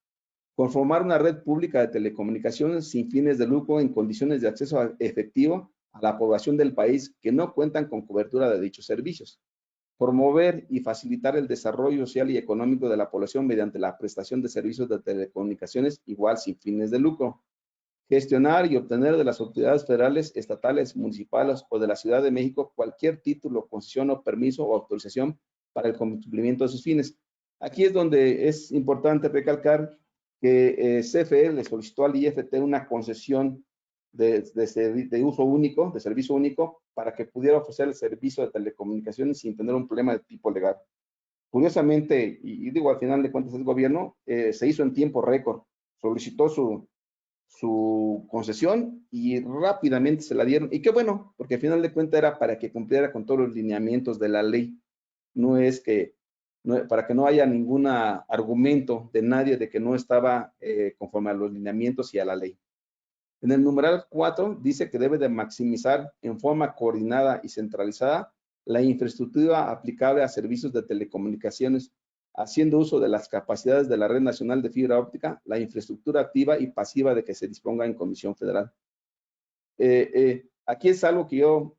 [SPEAKER 1] Conformar una red pública de telecomunicaciones sin fines de lucro en condiciones de acceso efectivo a la población del país que no cuentan con cobertura de dichos servicios. Promover y facilitar el desarrollo social y económico de la población mediante la prestación de servicios de telecomunicaciones igual sin fines de lucro. Gestionar y obtener de las autoridades federales, estatales, municipales o de la Ciudad de México cualquier título, concesión o permiso o autorización para el cumplimiento de sus fines. Aquí es donde es importante recalcar que CFE le solicitó al IFT una concesión de uso único, de servicio único, para que pudiera ofrecer el servicio de telecomunicaciones sin tener un problema de tipo legal. Curiosamente, y digo al final de cuentas el gobierno, se hizo en tiempo récord, solicitó su concesión y rápidamente se la dieron. Y qué bueno, porque al final de cuentas era para que cumpliera con todos los lineamientos de la ley. No es que, para que no haya ningún argumento de nadie de que no estaba conforme a los lineamientos y a la ley. En el numeral 4 dice que debe de maximizar en forma coordinada y centralizada la infraestructura aplicable a servicios de telecomunicaciones, haciendo uso de las capacidades de la Red Nacional de Fibra Óptica, la infraestructura activa y pasiva de que se disponga en Comisión Federal. Aquí es algo que yo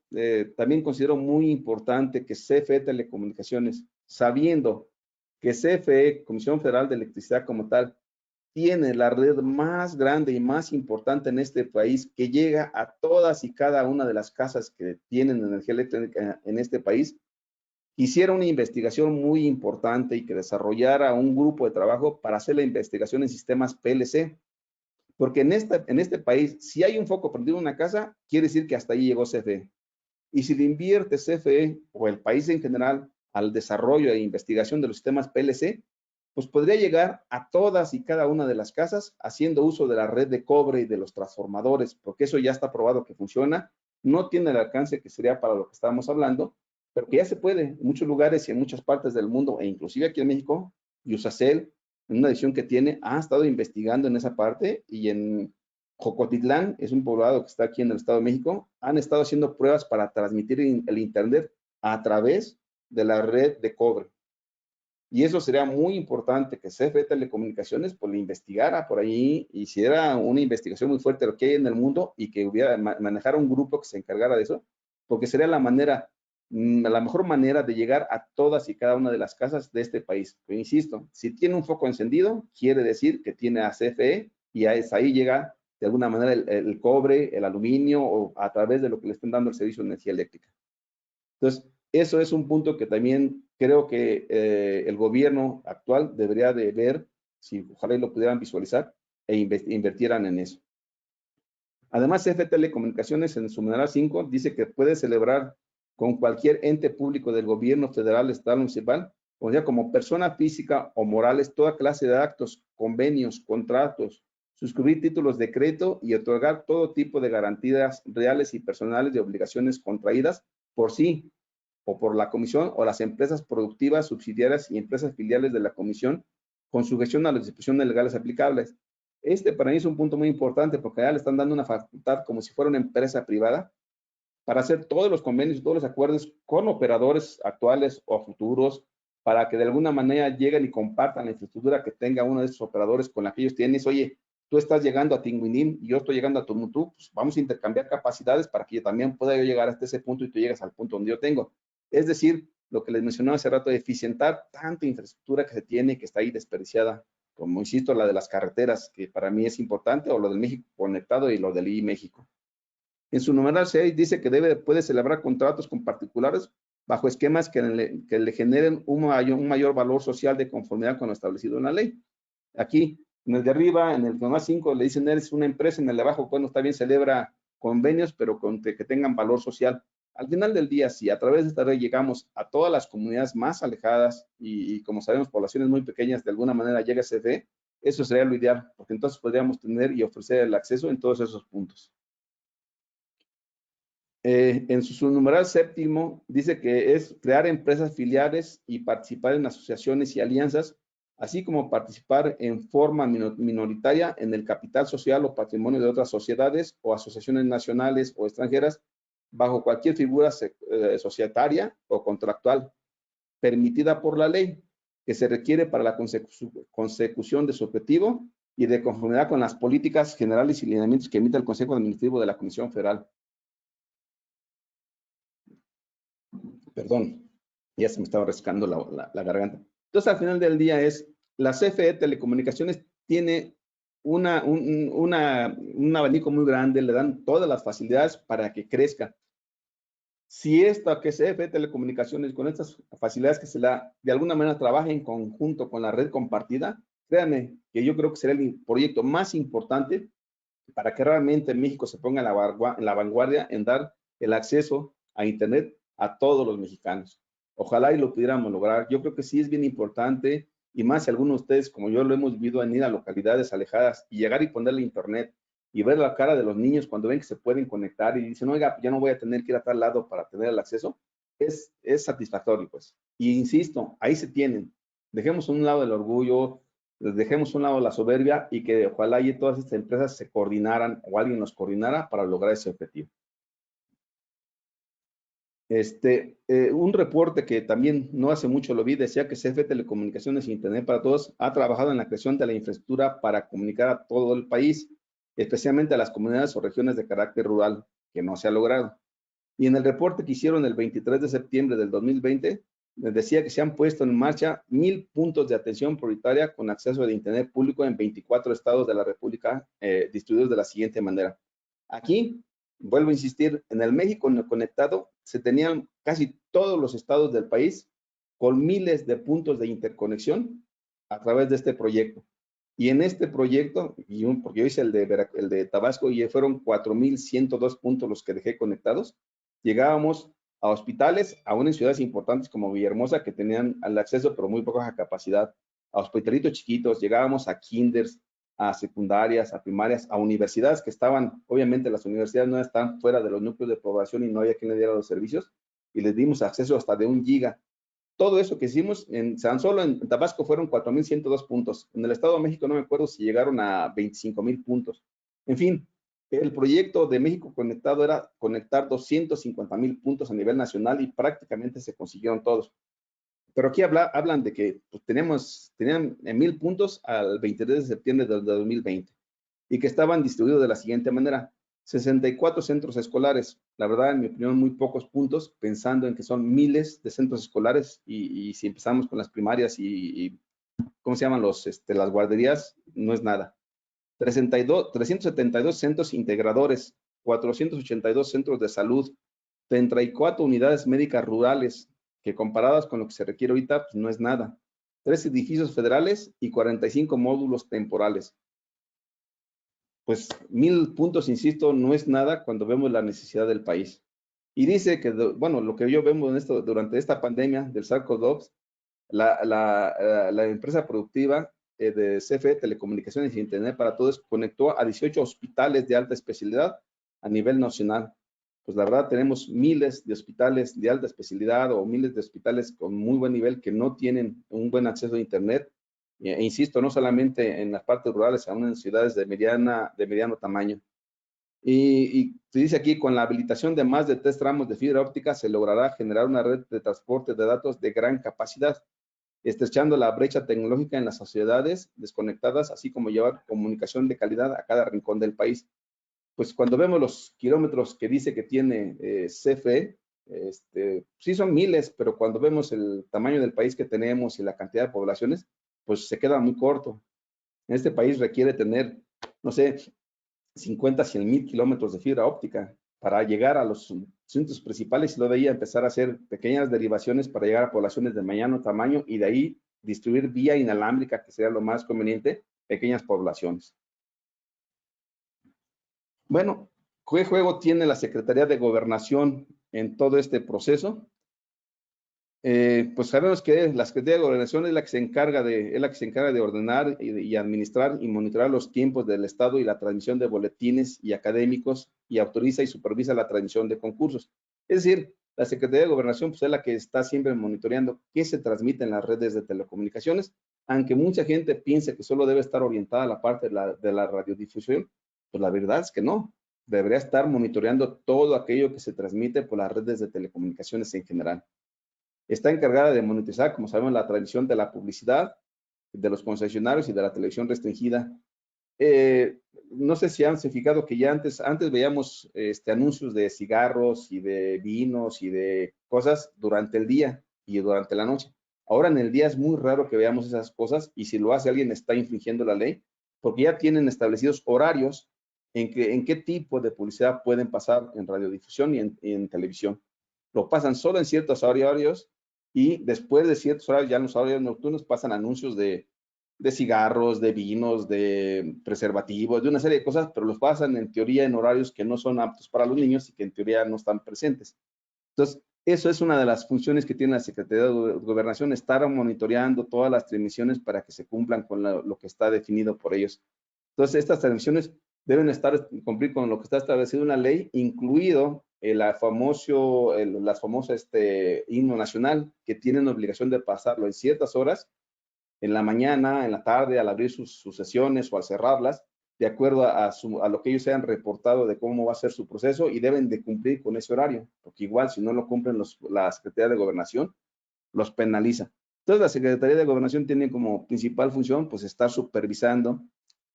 [SPEAKER 1] también considero muy importante, que CFE Telecomunicaciones, sabiendo que CFE, Comisión Federal de Electricidad como tal, tiene la red más grande y más importante en este país, que llega a todas y cada una de las casas que tienen energía eléctrica en este país, hiciera una investigación muy importante y que desarrollara un grupo de trabajo para hacer la investigación en sistemas PLC. Porque en este país, si hay un foco prendido en una casa, quiere decir que hasta ahí llegó CFE. Y si le invierte CFE o el país en general al desarrollo e investigación de los sistemas PLC, pues podría llegar a todas y cada una de las casas haciendo uso de la red de cobre y de los transformadores, porque eso ya está probado que funciona. No tiene el alcance que sería para lo que estábamos hablando, pero que ya se puede en muchos lugares y en muchas partes del mundo, e inclusive aquí en México. Yusacell, en una edición que tiene, ha estado investigando en esa parte, y en Jocotitlán, es un poblado que está aquí en el Estado de México, han estado haciendo pruebas para transmitir el Internet a través de la red de cobre. Y eso sería muy importante, que CFE Telecomunicaciones pues le investigara por ahí, hiciera una investigación muy fuerte de lo que hay en el mundo y que hubiera manejara un grupo que se encargara de eso, porque sería la mejor manera de llegar a todas y cada una de las casas de este país. Pero insisto, si tiene un foco encendido, quiere decir que tiene a CFE, y ahí llega de alguna manera el cobre, el aluminio, o a través de lo que le estén dando el servicio de energía eléctrica. Entonces, eso es un punto que también creo que el gobierno actual debería de ver, si ojalá lo pudieran visualizar e invirtieran en eso. Además, CFE Telecomunicaciones en su numeral 5 dice que puede celebrar con cualquier ente público del gobierno federal, estatal o municipal, o sea, como persona física o morales, toda clase de actos, convenios, contratos, suscribir títulos de crédito y otorgar todo tipo de garantías reales y personales de obligaciones contraídas por sí o por la comisión o las empresas productivas, subsidiarias y empresas filiales de la comisión, con sujeción a las disposiciones legales aplicables. Para mí es un punto muy importante, porque ya le están dando una facultad como si fuera una empresa privada para hacer todos los convenios y todos los acuerdos con operadores actuales o futuros, para que de alguna manera lleguen y compartan la infraestructura que tenga uno de esos operadores con la que ellos tienen. Oye, tú estás llegando a Tinguinín y yo estoy llegando a Tonutú, pues vamos a intercambiar capacidades para que yo también pueda llegar hasta ese punto y tú llegas al punto donde yo tengo. Es decir, lo que les mencionaba hace rato, de eficientar tanta infraestructura que se tiene, que está ahí desperdiciada, como insisto, la de las carreteras, que para mí es importante, o lo del México Conectado y lo del I-México. En su numeral 6 dice que puede celebrar contratos con particulares bajo esquemas que le generen un mayor valor social de conformidad con lo establecido en la ley. Aquí, en el de arriba, en el numeral 5, le dicen, eres una empresa. En el de abajo, bueno, está bien, celebra convenios, pero que tengan valor social. Al final del día, si a través de esta ley llegamos a todas las comunidades más alejadas y como sabemos, poblaciones muy pequeñas, de alguna manera llega CFE, eso sería lo ideal, porque entonces podríamos tener y ofrecer el acceso en todos esos puntos. En su numeral 7 dice que es crear empresas filiales y participar en asociaciones y alianzas, así como participar en forma minoritaria en el capital social o patrimonio de otras sociedades o asociaciones nacionales o extranjeras, bajo cualquier figura societaria o contractual, permitida por la ley que se requiere para la consecución de su objetivo y de conformidad con las políticas generales y lineamientos que emite el Consejo Administrativo de la Comisión Federal. Perdón, ya se me estaba rescando la garganta. Entonces, al final del día la CFE Telecomunicaciones tiene un abanico muy grande, le dan todas las facilidades para que crezca. Si esta que CFE Telecomunicaciones, con estas facilidades que se da, de alguna manera trabaja en conjunto con la red compartida, créanme que yo creo que será el proyecto más importante para que realmente México se ponga en la vanguardia en dar el acceso a Internet a todos los mexicanos. Ojalá y lo pudiéramos lograr. Yo creo que sí es bien importante, y más si algunos de ustedes, como yo lo hemos vivido, en ir a localidades alejadas y llegar y ponerle Internet y ver la cara de los niños cuando ven que se pueden conectar y dicen, oiga, ya no voy a tener que ir a tal lado para tener el acceso, es satisfactorio, pues. Y insisto, ahí se tienen. Dejemos a un lado el orgullo, dejemos a un lado la soberbia y que ojalá y todas estas empresas se coordinaran o alguien nos coordinara para lograr ese objetivo. Un reporte que también no hace mucho lo vi, decía que CFE Telecomunicaciones e Internet para Todos ha trabajado en la creación de la infraestructura para comunicar a todo el país, especialmente a las comunidades o regiones de carácter rural, que no se ha logrado. Y en el reporte que hicieron el 23 de septiembre del 2020, les decía que se han puesto en marcha 1,000 puntos de atención prioritaria con acceso de Internet público en 24 estados de la República, distribuidos de la siguiente manera. Aquí, vuelvo a insistir, en el México conectado se tenían casi todos los estados del país con miles de puntos de interconexión a través de este proyecto. Y en este proyecto, porque yo hice el de Tabasco y fueron 4,102 puntos los que dejé conectados, llegábamos a hospitales, aún en ciudades importantes como Villahermosa, que tenían el acceso, pero muy poca capacidad, a hospitalitos chiquitos, llegábamos a kinders, a secundarias, a primarias, a universidades que estaban, obviamente las universidades no están fuera de los núcleos de población y no había quien le diera los servicios, y les dimos acceso hasta de 1 giga. Todo eso que hicimos tan solo en Tabasco fueron 4,102 puntos. En el Estado de México no me acuerdo si llegaron a 25,000 puntos. En fin, el proyecto de México Conectado era conectar 250,000 puntos a nivel nacional y prácticamente se consiguieron todos. Pero aquí hablan de que pues, tenían 1,000 puntos al 23 de septiembre de 2020 y que estaban distribuidos de la siguiente manera. 64 centros escolares, la verdad, en mi opinión, muy pocos puntos, pensando en que son miles de centros escolares y si empezamos con las primarias y ¿cómo se llaman las guarderías? No es nada. 372 centros integradores, 482 centros de salud, 34 unidades médicas rurales, que comparadas con lo que se requiere ahorita, pues no es nada. 3 edificios federales y 45 módulos temporales. Pues 1,000 puntos, insisto, no es nada cuando vemos la necesidad del país. Y dice que, bueno, lo que yo vemos durante esta pandemia del SARS-CoV-2, la empresa productiva de CFE Telecomunicaciones e Internet para Todos conectó a 18 hospitales de alta especialidad a nivel nacional. Pues la verdad tenemos miles de hospitales de alta especialidad o miles de hospitales con muy buen nivel que no tienen un buen acceso a Internet. E insisto, no solamente en las partes rurales, aún en ciudades de mediano tamaño. Y se dice aquí, con la habilitación de más de 3 tramos de fibra óptica, se logrará generar una red de transporte de datos de gran capacidad, estrechando la brecha tecnológica en las sociedades desconectadas, así como llevar comunicación de calidad a cada rincón del país. Pues cuando vemos los kilómetros que dice que tiene CFE, sí son miles, pero cuando vemos el tamaño del país que tenemos y la cantidad de poblaciones, pues se queda muy corto. En este país requiere tener, no sé, 50, 100,000 kilómetros de fibra óptica para llegar a los centros principales y luego de ahí empezar a hacer pequeñas derivaciones para llegar a poblaciones de mediano tamaño y de ahí distribuir vía inalámbrica, que sería lo más conveniente, pequeñas poblaciones. Bueno, ¿qué juego tiene la Secretaría de Gobernación en todo este proceso? Pues sabemos que la Secretaría de Gobernación es la que se encarga de ordenar y administrar y monitorar los tiempos del Estado y la transmisión de boletines y académicos y autoriza y supervisa la transmisión de concursos. Es decir, la Secretaría de Gobernación pues, es la que está siempre monitoreando qué se transmite en las redes de telecomunicaciones, aunque mucha gente piense que solo debe estar orientada a la parte de la radiodifusión, pues la verdad es que no. Debería estar monitoreando todo aquello que se transmite por las redes de telecomunicaciones en general. está encargada de monitorizar, como sabemos, la transmisión de la publicidad de los concesionarios y de la televisión restringida. No sé si han fijado que ya antes veíamos anuncios de cigarros y de vinos y de cosas durante el día y durante la noche. Ahora en el día es muy raro que veamos esas cosas, y si lo hace alguien está infringiendo la ley, porque ya tienen establecidos horarios en qué tipo de publicidad pueden pasar en radiodifusión y en televisión. Lo pasan solo en ciertos horarios, y después de ciertos horarios, ya en los horarios nocturnos, pasan anuncios de cigarros, de vinos, de preservativos, de una serie de cosas, pero los pasan en teoría en horarios que no son aptos para los niños y que en teoría no están presentes. Entonces, eso es una de las funciones que tiene la Secretaría de Gobernación, estar monitoreando todas las transmisiones para que se cumplan con lo que está definido por ellos. Entonces, estas transmisiones deben cumplir con lo que está establecido en la ley, incluido las famosas himno nacional, que tienen obligación de pasarlo en ciertas horas, en la mañana, en la tarde, al abrir sus sesiones o al cerrarlas, de acuerdo a lo que ellos hayan reportado de cómo va a ser su proceso, y deben de cumplir con ese horario, porque igual si no lo cumplen la Secretaría de Gobernación, los penaliza. Entonces la Secretaría de Gobernación tiene como principal función pues estar supervisando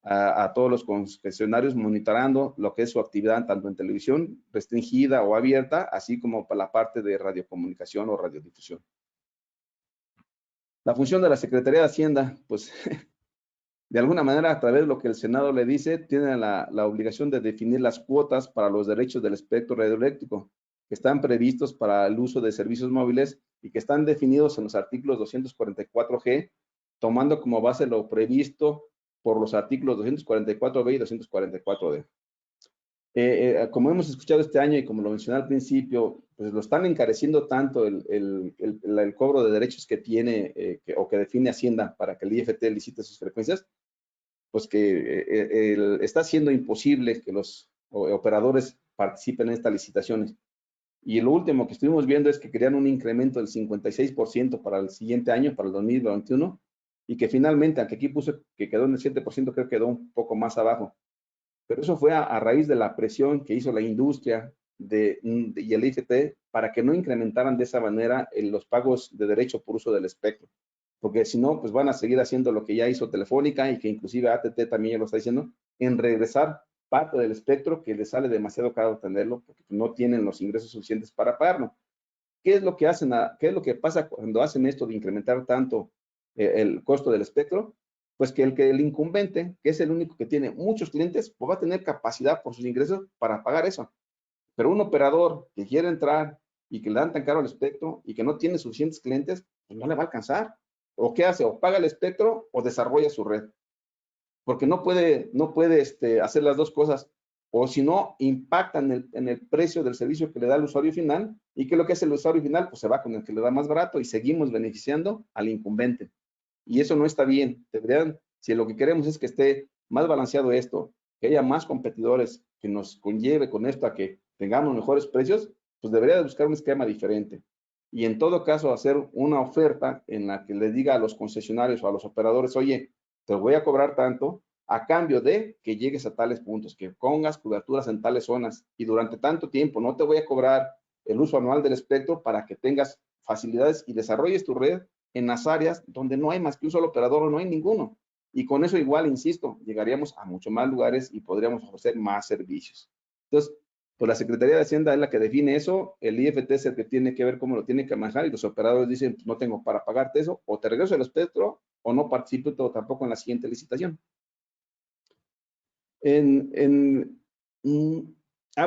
[SPEAKER 1] a todos los concesionarios, monitorando lo que es su actividad tanto en televisión restringida o abierta, así como para la parte de radiocomunicación o radiodifusión. La función de la Secretaría de Hacienda, pues de alguna manera, a través de lo que el Senado le dice, tiene la obligación de definir las cuotas para los derechos del espectro radioeléctrico, que están previstos para el uso de servicios móviles y que están definidos en los artículos 244G, tomando como base lo previsto por los artículos 244B y 244D. Como hemos escuchado este año y como lo mencioné al principio, pues lo están encareciendo tanto el cobro de derechos que tiene o que define Hacienda para que el IFT licite sus frecuencias, pues que está siendo imposible que los operadores participen en estas licitaciones. Y lo último que estuvimos viendo es que querían un incremento del 56% para el siguiente año, para el 2021, y que finalmente, aunque aquí puse que quedó en el 7%, creo que quedó un poco más abajo. Pero eso fue a raíz de la presión que hizo la industria y el IFT para que no incrementaran de esa manera los pagos de derecho por uso del espectro. Porque si no, pues van a seguir haciendo lo que ya hizo Telefónica, y que inclusive AT&T también ya lo está diciendo, en regresar parte del espectro que les sale demasiado caro tenerlo, porque no tienen los ingresos suficientes para pagarlo. ¿Qué es lo que hacen? ¿Qué es lo que pasa cuando hacen esto de incrementar tanto el costo del espectro? Pues que el incumbente, que es el único que tiene muchos clientes, pues va a tener capacidad por sus ingresos para pagar eso. Pero un operador que quiere entrar y que le dan tan caro el espectro y que no tiene suficientes clientes, pues no le va a alcanzar. ¿O qué hace? O paga el espectro o desarrolla su red. Porque no puede hacer las dos cosas. O si no, impactan en el precio del servicio que le da el usuario final. ¿Y qué es lo que hace el usuario final? Pues se va con el que le da más barato y seguimos beneficiando al incumbente. Y eso no está bien. Si lo que queremos es que esté más balanceado esto, que haya más competidores, que nos conlleve con esto a que tengamos mejores precios, pues debería de buscar un esquema diferente. Y en todo caso, hacer una oferta en la que le diga a los concesionarios o a los operadores, oye, te voy a cobrar tanto a cambio de que llegues a tales puntos, que pongas coberturas en tales zonas, y durante tanto tiempo no te voy a cobrar el uso anual del espectro para que tengas facilidades y desarrolles tu red en las áreas donde no hay más que un solo operador o no hay ninguno. Y con eso igual, insisto, llegaríamos a mucho más lugares y podríamos ofrecer más servicios. Entonces, pues la Secretaría de Hacienda es la que define eso, el IFT es el que tiene que ver cómo lo tiene que manejar, y los operadores dicen, pues no tengo para pagarte eso, o te regreso el espectro o no participo tampoco en la siguiente licitación.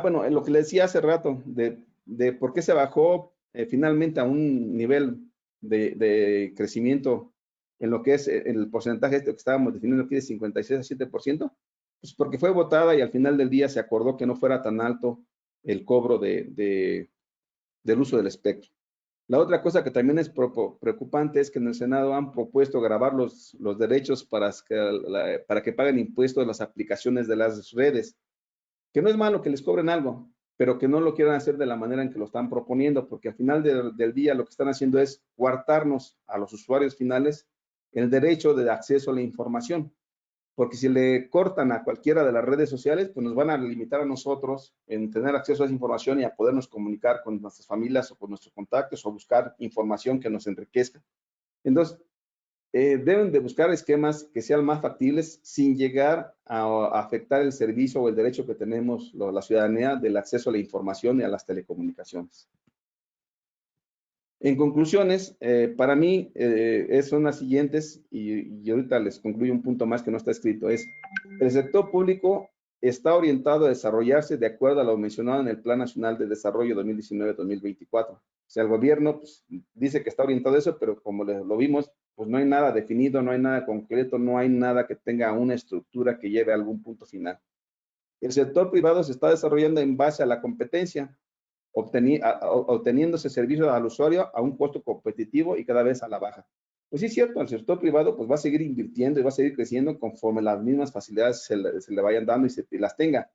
[SPEAKER 1] Bueno, en lo que le decía hace rato de por qué se bajó finalmente a un nivel de crecimiento en lo que es el porcentaje que estábamos definiendo aquí de 56 a 7%, pues porque fue votada y al final del día se acordó que no fuera tan alto el cobro del uso del espectro. La otra cosa que también es preocupante es que en el Senado han propuesto gravar los derechos para que paguen impuestos las aplicaciones de las redes, que no es malo que les cobren algo, pero que no lo quieran hacer de la manera en que lo están proponiendo, porque al final del día lo que están haciendo es coartarnos a los usuarios finales el derecho de acceso a la información. porque si le cortan a cualquiera de las redes sociales, pues nos van a limitar a nosotros en tener acceso a esa información y a podernos comunicar con nuestras familias o con nuestros contactos o buscar información que nos enriquezca. Entonces, deben de buscar esquemas que sean más factibles sin llegar a afectar el servicio o el derecho que tenemos la ciudadanía del acceso a la información y a las telecomunicaciones. En conclusiones, para mí son las siguientes, y ahorita les concluyo un punto más que no está escrito, es el sector público está orientado a desarrollarse de acuerdo a lo mencionado en el Plan Nacional de Desarrollo 2019-2024. O sea, el gobierno pues, dice que está orientado a eso, pero como lo vimos, pues no hay nada definido, no hay nada concreto, no hay nada que tenga una estructura que lleve a algún punto final. El sector privado se está desarrollando en base a la competencia, obteniendo ese servicio al usuario a un costo competitivo y cada vez a la baja. Pues sí es cierto, el sector privado pues va a seguir invirtiendo y va a seguir creciendo conforme las mismas facilidades se le vayan dando y las tenga.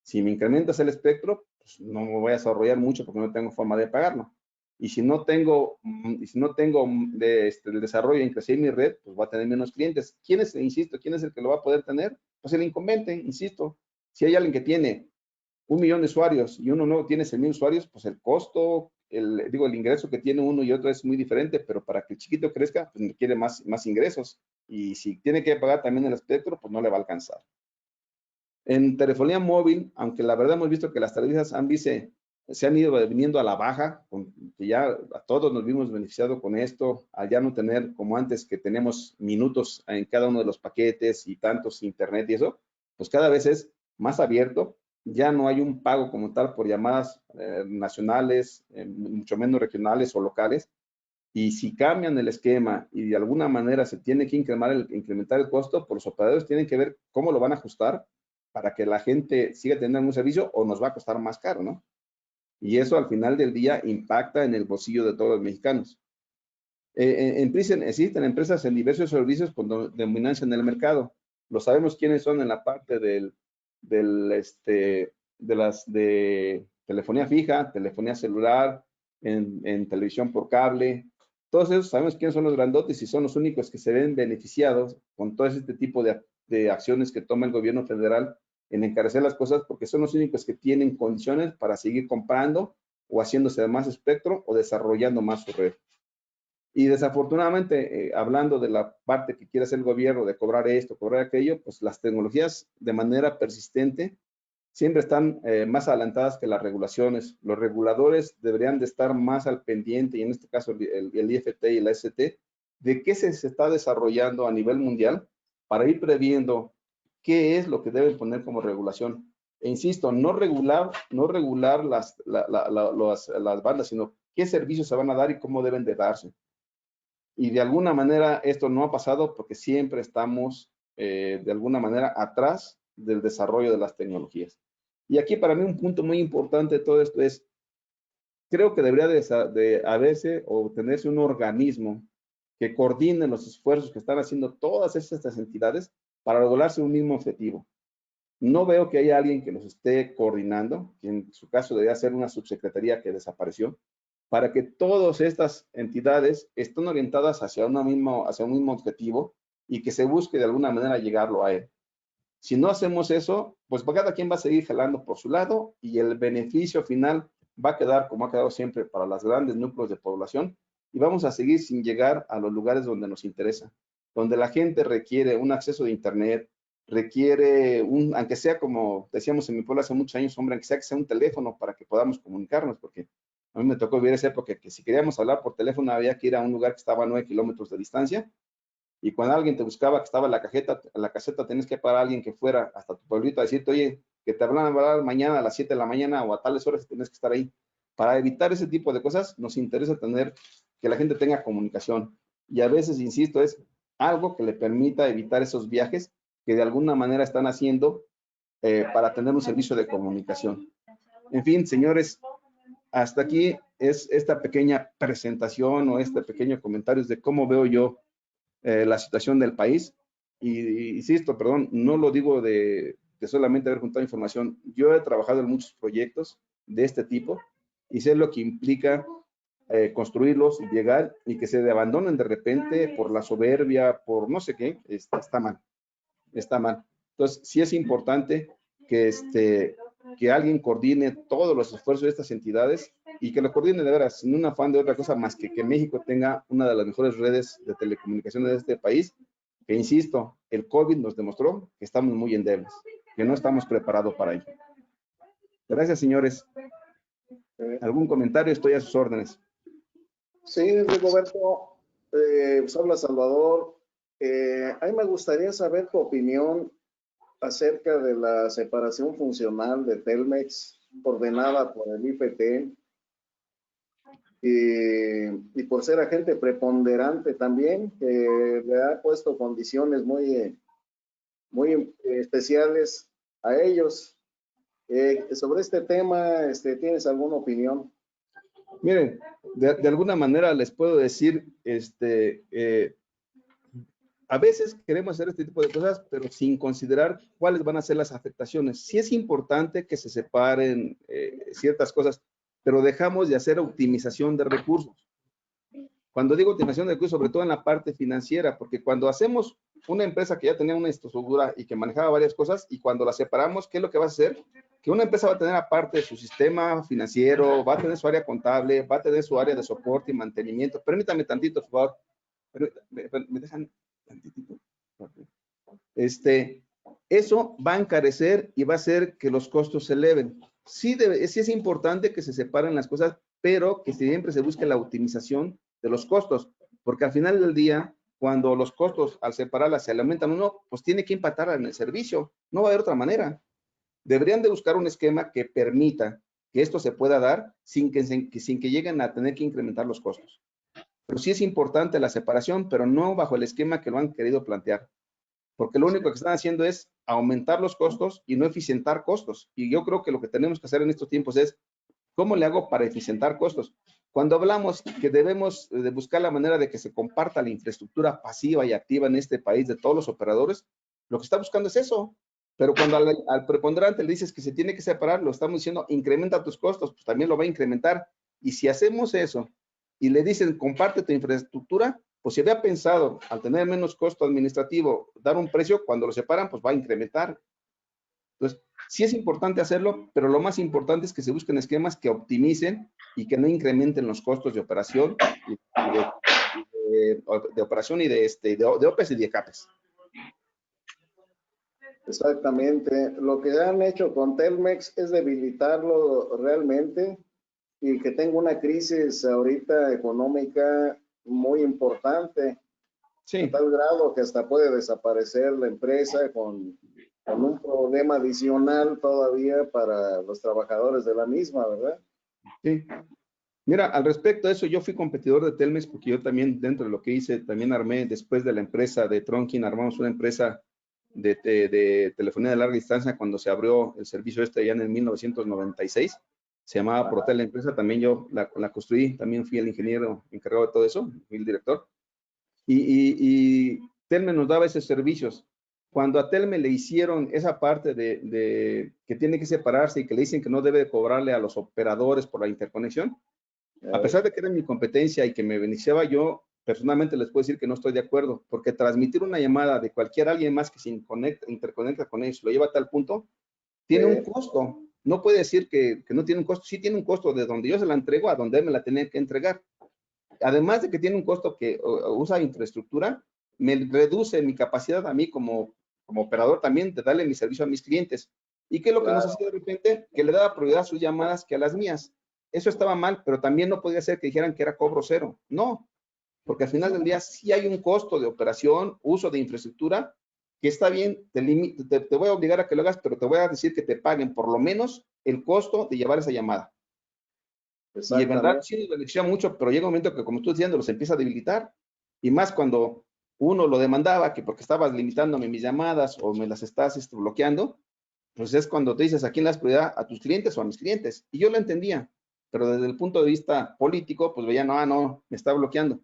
[SPEAKER 1] Si me incrementas el espectro, pues no me voy a desarrollar mucho porque no tengo forma de pagarlo. Y si no tengo, el desarrollo en crecer mi red, pues va a tener menos clientes. ¿Quién es, insisto, quién es el que lo va a poder tener? Pues el incumbente, insisto. Si hay alguien que tiene 1 millón de usuarios y uno no tiene 100,000 usuarios, pues el costo, el ingreso que tiene uno y otro es muy diferente, pero para que el chiquito crezca, pues quiere más ingresos. Y si tiene que pagar también el espectro, pues no le va a alcanzar. En telefonía móvil, aunque la verdad hemos visto que las tarifas se han ido viniendo a la baja, que ya a todos nos vimos beneficiados con esto, al ya no tener como antes que tenemos minutos en cada uno de los paquetes y tantos internet y eso, pues cada vez es más abierto. Ya no hay un pago como tal por llamadas nacionales, mucho menos regionales o locales. Y si cambian el esquema y de alguna manera se tiene que incrementar el costo, pues los operadores tienen que ver cómo lo van a ajustar para que la gente siga teniendo un servicio o nos va a costar más caro, ¿no? Y eso al final del día impacta en el bolsillo de todos los mexicanos. En Prisen existen empresas en diversos servicios con dominancia en el mercado. Lo sabemos quiénes son en la parte de telefonía fija, telefonía celular, en televisión por cable. Todos esos sabemos quiénes son los grandotes y son los únicos que se ven beneficiados con todo este tipo de acciones que toma el gobierno federal en encarecer las cosas porque son los únicos que tienen condiciones para seguir comprando o haciéndose de más espectro o desarrollando más su red. Y desafortunadamente, hablando de la parte que quiere hacer el gobierno de cobrar esto, cobrar aquello, pues las tecnologías de manera persistente siempre están más adelantadas que las regulaciones. Los reguladores deberían de estar más al pendiente, y en este caso el IFT y la ST, de qué se está desarrollando a nivel mundial para ir previendo qué es lo que deben poner como regulación. E insisto, no regular las bandas, sino qué servicios se van a dar y cómo deben de darse. Y de alguna manera esto no ha pasado porque siempre estamos de alguna manera atrás del desarrollo de las tecnologías. Y aquí para mí un punto muy importante de todo esto es, creo que debería de haberse o tenerse un organismo que coordine los esfuerzos que están haciendo todas estas entidades para lograrse un mismo objetivo. No veo que haya alguien que nos esté coordinando, que en su caso debería ser una subsecretaría que desapareció, para que todas estas entidades estén orientadas hacia un mismo objetivo y que se busque de alguna manera llegarlo a él. Si no hacemos eso, pues cada quien va a seguir jalando por su lado y el beneficio final va a quedar como ha quedado siempre para los grandes núcleos de población y vamos a seguir sin llegar a los lugares donde nos interesa, donde la gente requiere un acceso de internet, requiere aunque sea como decíamos en mi pueblo hace muchos años, hombre, aunque sea un teléfono para que podamos comunicarnos, porque a mí me tocó vivir esa época que si queríamos hablar por teléfono había que ir a un lugar que estaba a 9 kilómetros de distancia y cuando alguien te buscaba que estaba en la caseta, tenías que parar a alguien que fuera hasta tu pueblito a decirte, oye, que te van a hablar mañana a las 7 de la mañana o a tales horas tienes que estar ahí. Para evitar ese tipo de cosas, nos interesa tener que la gente tenga comunicación. Y a veces, insisto, es algo que le permita evitar esos viajes que de alguna manera están haciendo para tener un servicio de comunicación. En fin, señores, hasta aquí es esta pequeña presentación o este pequeño comentario de cómo veo yo la situación del país. Y insisto, perdón, no lo digo de solamente haber juntado información. Yo he trabajado en muchos proyectos de este tipo y sé lo que implica construirlos, llegar y que se abandonen de repente por la soberbia, por no sé qué, está mal. está mal. Entonces, sí es importante que alguien coordine todos los esfuerzos de estas entidades y que lo coordine de veras, sin un afán de otra cosa más que México tenga una de las mejores redes de telecomunicaciones de este país, que insisto, el COVID nos demostró que estamos muy endebles, que no estamos preparados para ello. Gracias, señores. ¿Algún comentario? Estoy a sus órdenes.
[SPEAKER 4] Sí, Rigoberto, pues habla Salvador. A mí me gustaría saber tu opinión acerca de la separación funcional de Telmex, ordenada por el IFT, y por ser agente preponderante también, que le ha puesto condiciones muy especiales a ellos. Sobre este tema, ¿tienes alguna opinión?
[SPEAKER 1] Miren, de alguna manera les puedo decir, a veces queremos hacer este tipo de cosas, pero sin considerar cuáles van a ser las afectaciones. Sí es importante que se separen ciertas cosas, pero dejamos de hacer optimización de recursos. Cuando digo optimización de recursos, sobre todo en la parte financiera, porque cuando hacemos una empresa que ya tenía una estructura y que manejaba varias cosas, y cuando la separamos, ¿qué es lo que va a hacer? Que una empresa va a tener aparte de su sistema financiero, va a tener su área contable, va a tener su área de soporte y mantenimiento. Permítame tantito, por favor. ¿Me dejan tantitito? Eso va a encarecer y va a hacer que los costos se eleven. Sí es importante que se separen las cosas, pero que siempre se busque la optimización de los costos, porque al final del día, cuando los costos al separarlas se le aumentan uno, pues tiene que impactar en el servicio. No va a haber otra manera. Deberían de buscar un esquema que permita que esto se pueda dar sin que lleguen a tener que incrementar los costos. Pero sí es importante la separación, pero no bajo el esquema que lo han querido plantear. Porque lo único que están haciendo es aumentar los costos y no eficientar costos. Y yo creo que lo que tenemos que hacer en estos tiempos es, ¿cómo le hago para eficientar costos? Cuando hablamos que debemos de buscar la manera de que se comparta la infraestructura pasiva y activa en este país de todos los operadores, lo que está buscando es eso. Pero cuando al preponderante le dices que se tiene que separar, lo estamos diciendo, incrementa tus costos, pues también lo va a incrementar. Y si hacemos eso y le dicen, comparte tu infraestructura, pues si había pensado, al tener menos costo administrativo, dar un precio, cuando lo separan, pues va a incrementar. Entonces, sí es importante hacerlo, pero lo más importante es que se busquen esquemas que optimicen y que no incrementen los costos de operación de operación y de OPEs y de CAPES.
[SPEAKER 4] Exactamente. Lo que han hecho con Telmex es debilitarlo realmente y que tenga una crisis ahorita económica muy importante,
[SPEAKER 1] sí,
[SPEAKER 4] a tal grado que hasta puede desaparecer la empresa con un problema adicional todavía para los trabajadores de la misma, ¿verdad?
[SPEAKER 1] Sí. Mira, al respecto de eso, yo fui competidor de Telmex porque yo también, dentro de lo que hice, también armé, después de la empresa de Tronkin, armamos una empresa de telefonía de larga distancia cuando se abrió el servicio allá en el 1996. Se llamaba Protel la empresa, también yo la construí, también fui el ingeniero encargado de todo eso, fui el director. Y Telmex nos daba esos servicios. Cuando a Telmex le hicieron esa parte de que tiene que separarse y que le dicen que no debe cobrarle a los operadores por la interconexión, a pesar de que era mi competencia y que me beneficiaba, yo personalmente les puedo decir que no estoy de acuerdo, porque transmitir una llamada de alguien más que se interconecta con ellos, lo lleva a tal punto, tiene un costo. No puede decir que no tiene un costo, sí tiene un costo de donde yo se la entrego a donde él me la tiene que entregar. Además de que tiene un costo que usa infraestructura, me reduce mi capacidad a mí como operador también de darle mi servicio a mis clientes. ¿Y qué es lo que nos hacía de repente? Que le daba prioridad a sus llamadas que a las mías. Eso estaba mal, pero también no podía ser que dijeran que era cobro cero. No, porque al final del día sí hay un costo de operación, uso de infraestructura, que está bien, te voy a obligar a que lo hagas, pero te voy a decir que te paguen por lo menos el costo de llevar esa llamada. Y en verdad sí nos beneficia mucho, pero llega un momento que, como estoy diciendo, los empieza a debilitar. Y más cuando uno lo demandaba, que porque estabas limitándome mis llamadas o me las estás bloqueando, pues es cuando te dices, ¿a quién le das prioridad? ¿A tus clientes o a mis clientes? Y yo lo entendía, pero desde el punto de vista político, pues veía, no, me está bloqueando.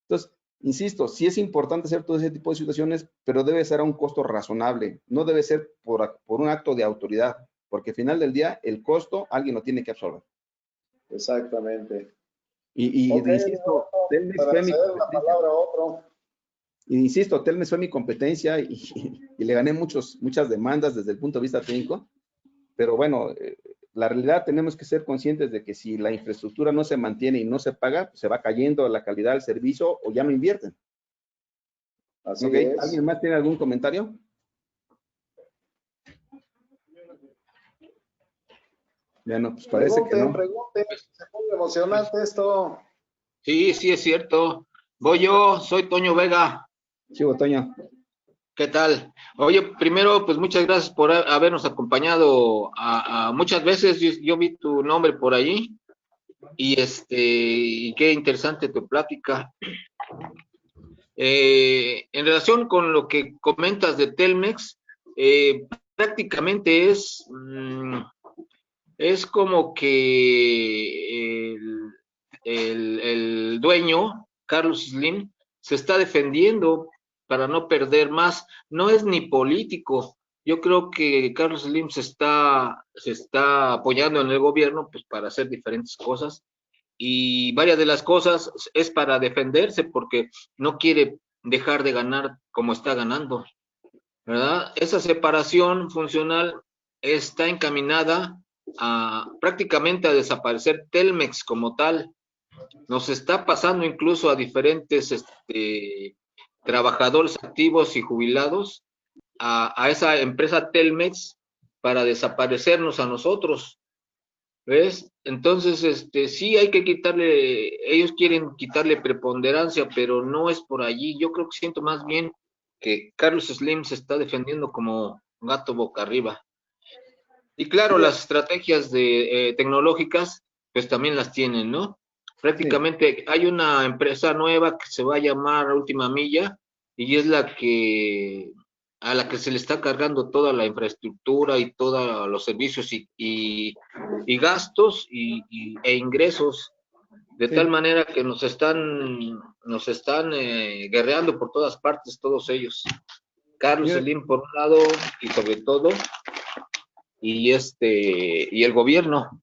[SPEAKER 1] Entonces, insisto, sí es importante hacer todo ese tipo de situaciones, pero debe ser a un costo razonable, no debe ser por un acto de autoridad, porque al final del día, el costo alguien lo tiene que absorber.
[SPEAKER 4] Exactamente.
[SPEAKER 1] Y
[SPEAKER 4] Okay,
[SPEAKER 1] insisto, Telmex
[SPEAKER 4] para
[SPEAKER 1] fue mi
[SPEAKER 4] ceder la
[SPEAKER 1] competencia.
[SPEAKER 4] palabra a otro.
[SPEAKER 1] Insisto, Telmex fue mi competencia y le gané muchas demandas desde el punto de vista técnico, pero bueno, la realidad tenemos que ser conscientes de que si la infraestructura no se mantiene y no se paga, pues se va cayendo la calidad del servicio o ya no invierten.
[SPEAKER 4] Así
[SPEAKER 1] Okay.
[SPEAKER 4] es.
[SPEAKER 1] ¿Alguien más tiene algún comentario? Bueno, pues parece que no.
[SPEAKER 4] Pregunten, se pone emocionante esto.
[SPEAKER 5] Sí, sí, es cierto. Voy yo, soy Toño Vega.
[SPEAKER 1] Sí, Toño.
[SPEAKER 5] ¿Qué tal? Oye, primero, pues muchas gracias por habernos acompañado muchas veces. Yo vi tu nombre por allí y qué interesante tu plática. En relación con lo que comentas de Telmex, prácticamente es como que el dueño, Carlos Slim, se está defendiendo para no perder más. No es ni político. Yo creo que Carlos Slim se está apoyando en el gobierno pues, para hacer diferentes cosas. Y varias de las cosas es para defenderse porque no quiere dejar de ganar como está ganando, ¿verdad? Esa separación funcional está encaminada prácticamente a desaparecer Telmex como tal. Nos está pasando incluso a diferentes trabajadores activos y jubilados a esa empresa Telmex para desaparecernos a nosotros. ¿Ves? Entonces, sí hay que ellos quieren quitarle preponderancia, pero no es por allí. Yo creo que siento más bien que Carlos Slim se está defendiendo como gato boca arriba. Y claro, las estrategias tecnológicas, pues también las tienen, ¿no? Prácticamente hay una empresa nueva que se va a llamar Última Milla y es a la que se le está cargando toda la infraestructura y todos los servicios y gastos e ingresos, de tal manera que nos están guerreando por todas partes, todos ellos. Carlos Slim por un lado y sobre todo, y el gobierno.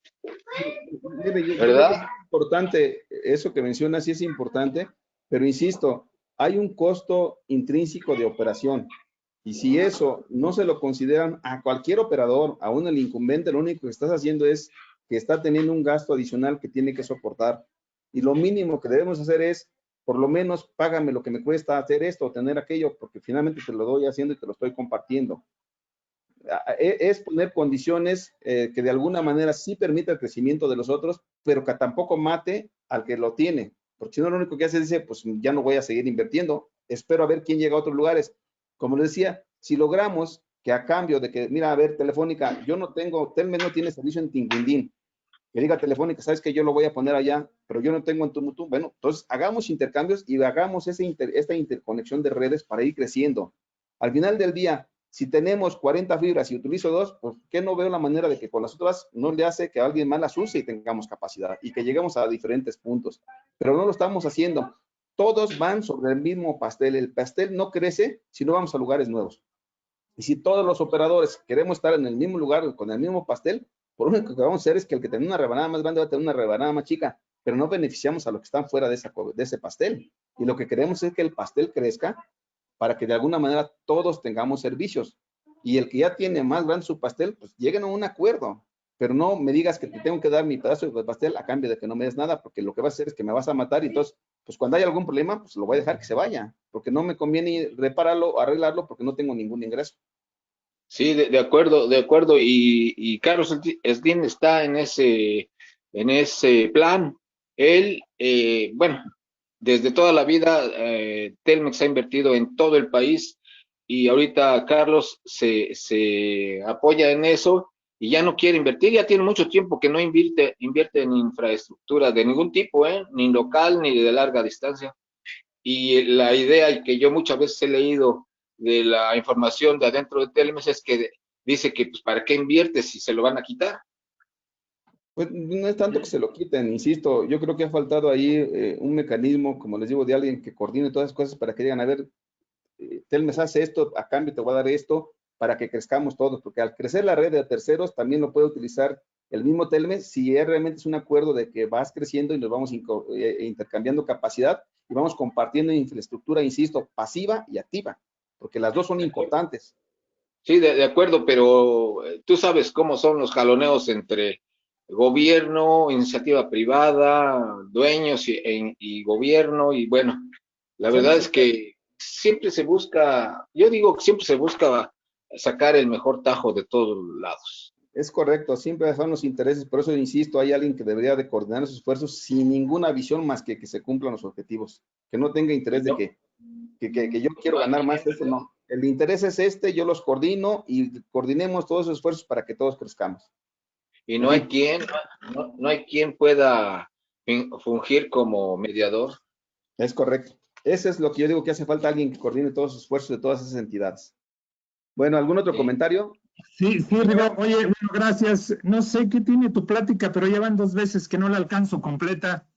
[SPEAKER 1] ¿Verdad? Es importante, eso que mencionas sí es importante, pero insisto, hay un costo intrínseco de operación. Y si eso no se lo consideran a cualquier operador, aún el incumbente, lo único que estás haciendo es que está teniendo un gasto adicional que tiene que soportar. Y lo mínimo que debemos hacer es, por lo menos, págame lo que me cuesta hacer esto o tener aquello, porque finalmente te lo doy haciendo y te lo estoy compartiendo. Es poner condiciones que de alguna manera sí permita el crecimiento de los otros, pero que tampoco mate al que lo tiene. Porque si no, lo único que hace es decir, pues ya no voy a seguir invirtiendo, espero a ver quién llega a otros lugares. Como les decía, si logramos que a cambio de que, mira, a ver, Telefónica, Telmex no tiene servicio en Tinguindín, que diga Telefónica, sabes que yo lo voy a poner allá, pero yo no tengo en Tumutú. Bueno, entonces hagamos intercambios y hagamos esta interconexión de redes para ir creciendo. Al final del día, si tenemos 40 fibras y utilizo 2, pues ¿qué no veo la manera de que con las otras no le hace que alguien más las use y tengamos capacidad y que lleguemos a diferentes puntos? Pero no lo estamos haciendo. Todos van sobre el mismo pastel. El pastel no crece si no vamos a lugares nuevos. Y si todos los operadores queremos estar en el mismo lugar con el mismo pastel, por lo único que vamos a hacer es que el que tiene una rebanada más grande va a tener una rebanada más chica, pero no beneficiamos a los que están fuera de ese pastel. Y lo que queremos es que el pastel crezca para que de alguna manera todos tengamos servicios. Y el que ya tiene más grande su pastel, pues lleguen a un acuerdo. Pero no me digas que te tengo que dar mi pedazo de pastel a cambio de que no me des nada, porque lo que vas a hacer es que me vas a matar y entonces, pues cuando haya algún problema, pues lo voy a dejar que se vaya, porque no me conviene repararlo o arreglarlo porque no tengo ningún ingreso.
[SPEAKER 5] Sí, de acuerdo, y Carlos Slim está en ese plan. Él, bueno, desde toda la vida, Telmex ha invertido en todo el país y ahorita Carlos se apoya en eso y ya no quiere invertir, ya tiene mucho tiempo que no invierte en infraestructura de ningún tipo, ni local ni de larga distancia. Y la idea que yo muchas veces he leído de la información de adentro de Telmex es que dice que pues para qué inviertes si se lo van a quitar.
[SPEAKER 1] Pues no es tanto que se lo quiten, insisto, yo creo que ha faltado ahí un mecanismo, como les digo, de alguien que coordine todas las cosas para que digan, a ver, Telmex hace esto, a cambio te voy a dar esto, para que crezcamos todos, porque al crecer la red de terceros también lo puede utilizar el mismo Telmex si realmente es un acuerdo de que vas creciendo y nos vamos intercambiando capacidad y vamos compartiendo infraestructura, insisto, pasiva y activa, porque las dos son importantes.
[SPEAKER 5] Sí, de acuerdo, pero tú sabes cómo son los jaloneos entre gobierno, iniciativa privada, dueños y gobierno, y bueno, la verdad es que siempre se busca, yo digo que siempre se busca sacar el mejor tajo de todos lados.
[SPEAKER 1] Es correcto, siempre son los intereses, por eso insisto, hay alguien que debería de coordinar sus esfuerzos sin ninguna visión más que se cumplan los objetivos, que no tenga interés de que yo quiero ganar más, eso no. El interés es este, yo los coordino y coordinemos todos esos esfuerzos para que todos crezcamos.
[SPEAKER 5] Y no hay quien pueda fungir como mediador.
[SPEAKER 1] Es correcto. Ese es lo que yo digo, que hace falta alguien que coordine todos los esfuerzos de todas esas entidades. Bueno, ¿algún otro comentario?
[SPEAKER 6] Sí, Rigo, oye, bueno, gracias. No sé qué tiene tu plática, pero ya van 2 veces que no la alcanzo completa.